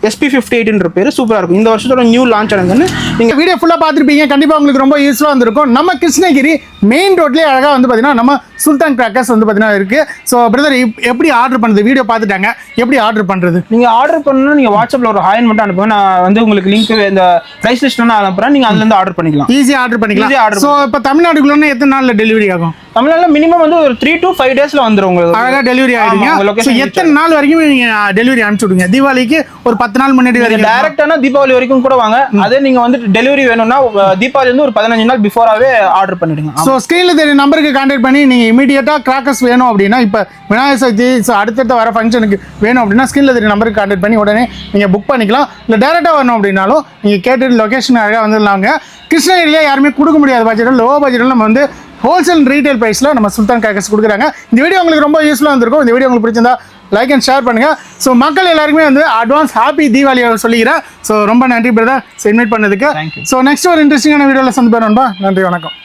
SP-58ன்ற பேர். சூப்பராக இருக்கும். இந்த வருஷத்தோட நியூ லான்ச் ஆனதுன்னு நீங்கள் வீடியோ ஃபுல்லாக பார்த்துருப்பீங்க. கண்டிப்பாக உங்களுக்கு ரொம்ப யூஸ்ஃபுல்லாக இருந்திருக்கும். நம்ம கிருஷ்ணகிரி மெயின் ரோட்லேயே அழகாக வந்து பார்த்தீங்கன்னா நம்ம சுல்தான் கிராக்கர்ஸ் வந்து பார்த்தீங்கன்னா இருக்குது. ஸோ பிரதர், எப்படி ஆர்டர் பண்ணுறது? வீடியோ பார்த்துட்டாங்க, எப்படி ஆர்டர் பண்ணுறது? நீங்கள் ஆர்டர் பண்ணணும்னா நீங்கள் வாட்ஸ்அப்பில் ஒரு ஹாய் மட்டும் அனுப்புங்க. நான் வந்து உங்களுக்கு லிங்க் இந்த ப்ரைஸ் லிஸ்ட் நான் அனுப்புகிறேன். நீங்கள் அதுலேருந்து ஆர்டர் பண்ணிக்கலாம். ஈஸியாக ஆர்டர் பண்ணிக்கலாம். ஸோ இப்போ தமிழ்நாடுக்குள்ளே எத்தனை நாளில் டெலிவரி ஆகும்? தமிழ்நாட்டில் மினிமம் வந்து ஒரு 3 to 5 டேஸில் வந்துடும் உங்களுக்கு. அழகாக டெலிவரி ஆகிடுங்க. எத்தனை நாள் வரைக்கும் நீங்கள் டெலிவரி அனுப்பிச்சு விடுங்க? தீபாவளிக்கு ஒரு 10 நாள் முன்னாடி வரைக்கும். டேரக்டானா தீபாவளி வரைக்கும் கூட வாங்க. அதே நீங்கள் வந்து டெலிவரி வேணும்னா தீபாவளி வந்து ஒரு 15 நாள் பிஃபோராகவே ஆர்டர் பண்ணிடுங்க. ஸோ ஸ்க்ரீனில் தெரிய நம்பருக்கு கான்டாக்ட் பண்ணி நீங்கள் இமீடியட்டாக கிராக்கர்ஸ் வேணும் அப்படின்னா, இப்போ விநாயகர் சதுர்த்தி, ஸோ அடுத்தடுத்த வர ஃபங்க்ஷனுக்கு வேணும் அப்படின்னா ஸ்க்ரீனில் தெரிய நம்பருக்கு கான்டாக்ட் பண்ணி உடனே நீங்கள் புக் பண்ணிக்கலாம். இல்லை டேரெக்டாக வரணும் அப்படின்னாலும் நீங்கள் கேட்டு லொக்கேஷன் அழகாக வந்துடலாங்க. கிருஷ்ணகிரியில் யாருமே கொடுக்க முடியாத பட்ஜெட்டில், லோ பட்ஜெட்டில் நம்ம வந்து ஹோல்சேல் ரீட்டைல் ப்ரைஸில் நம்ம சுல்தான் கிராக்கர்ஸ் கொடுக்குறாங்க. இந்த வீடியோ உங்களுக்கு ரொம்ப யூஸ்ஃபுல்லாக இருந்திருக்கும். இந்த வீடியோ உங்களுக்கு பிடிச்சிருந்தா லைக் அண்ட் ஷேர் பண்ணுங்கள். ஸோ மக்கள் எல்லாருக்குமே வந்து அட்வான்ஸ் ஹாப்பி தீபாவளியை சொல்லிக்கிறேன். ஸோ ரொம்ப நன்றி பிரதர் இன்வைட் பண்ணதுக்கு. ஸோ நெக்ஸ்ட் ஒரு இன்ட்ரெஸ்டிங்கான வீடியோவில் சந்திப்பேன் நண்பா. நன்றி, வணக்கம்.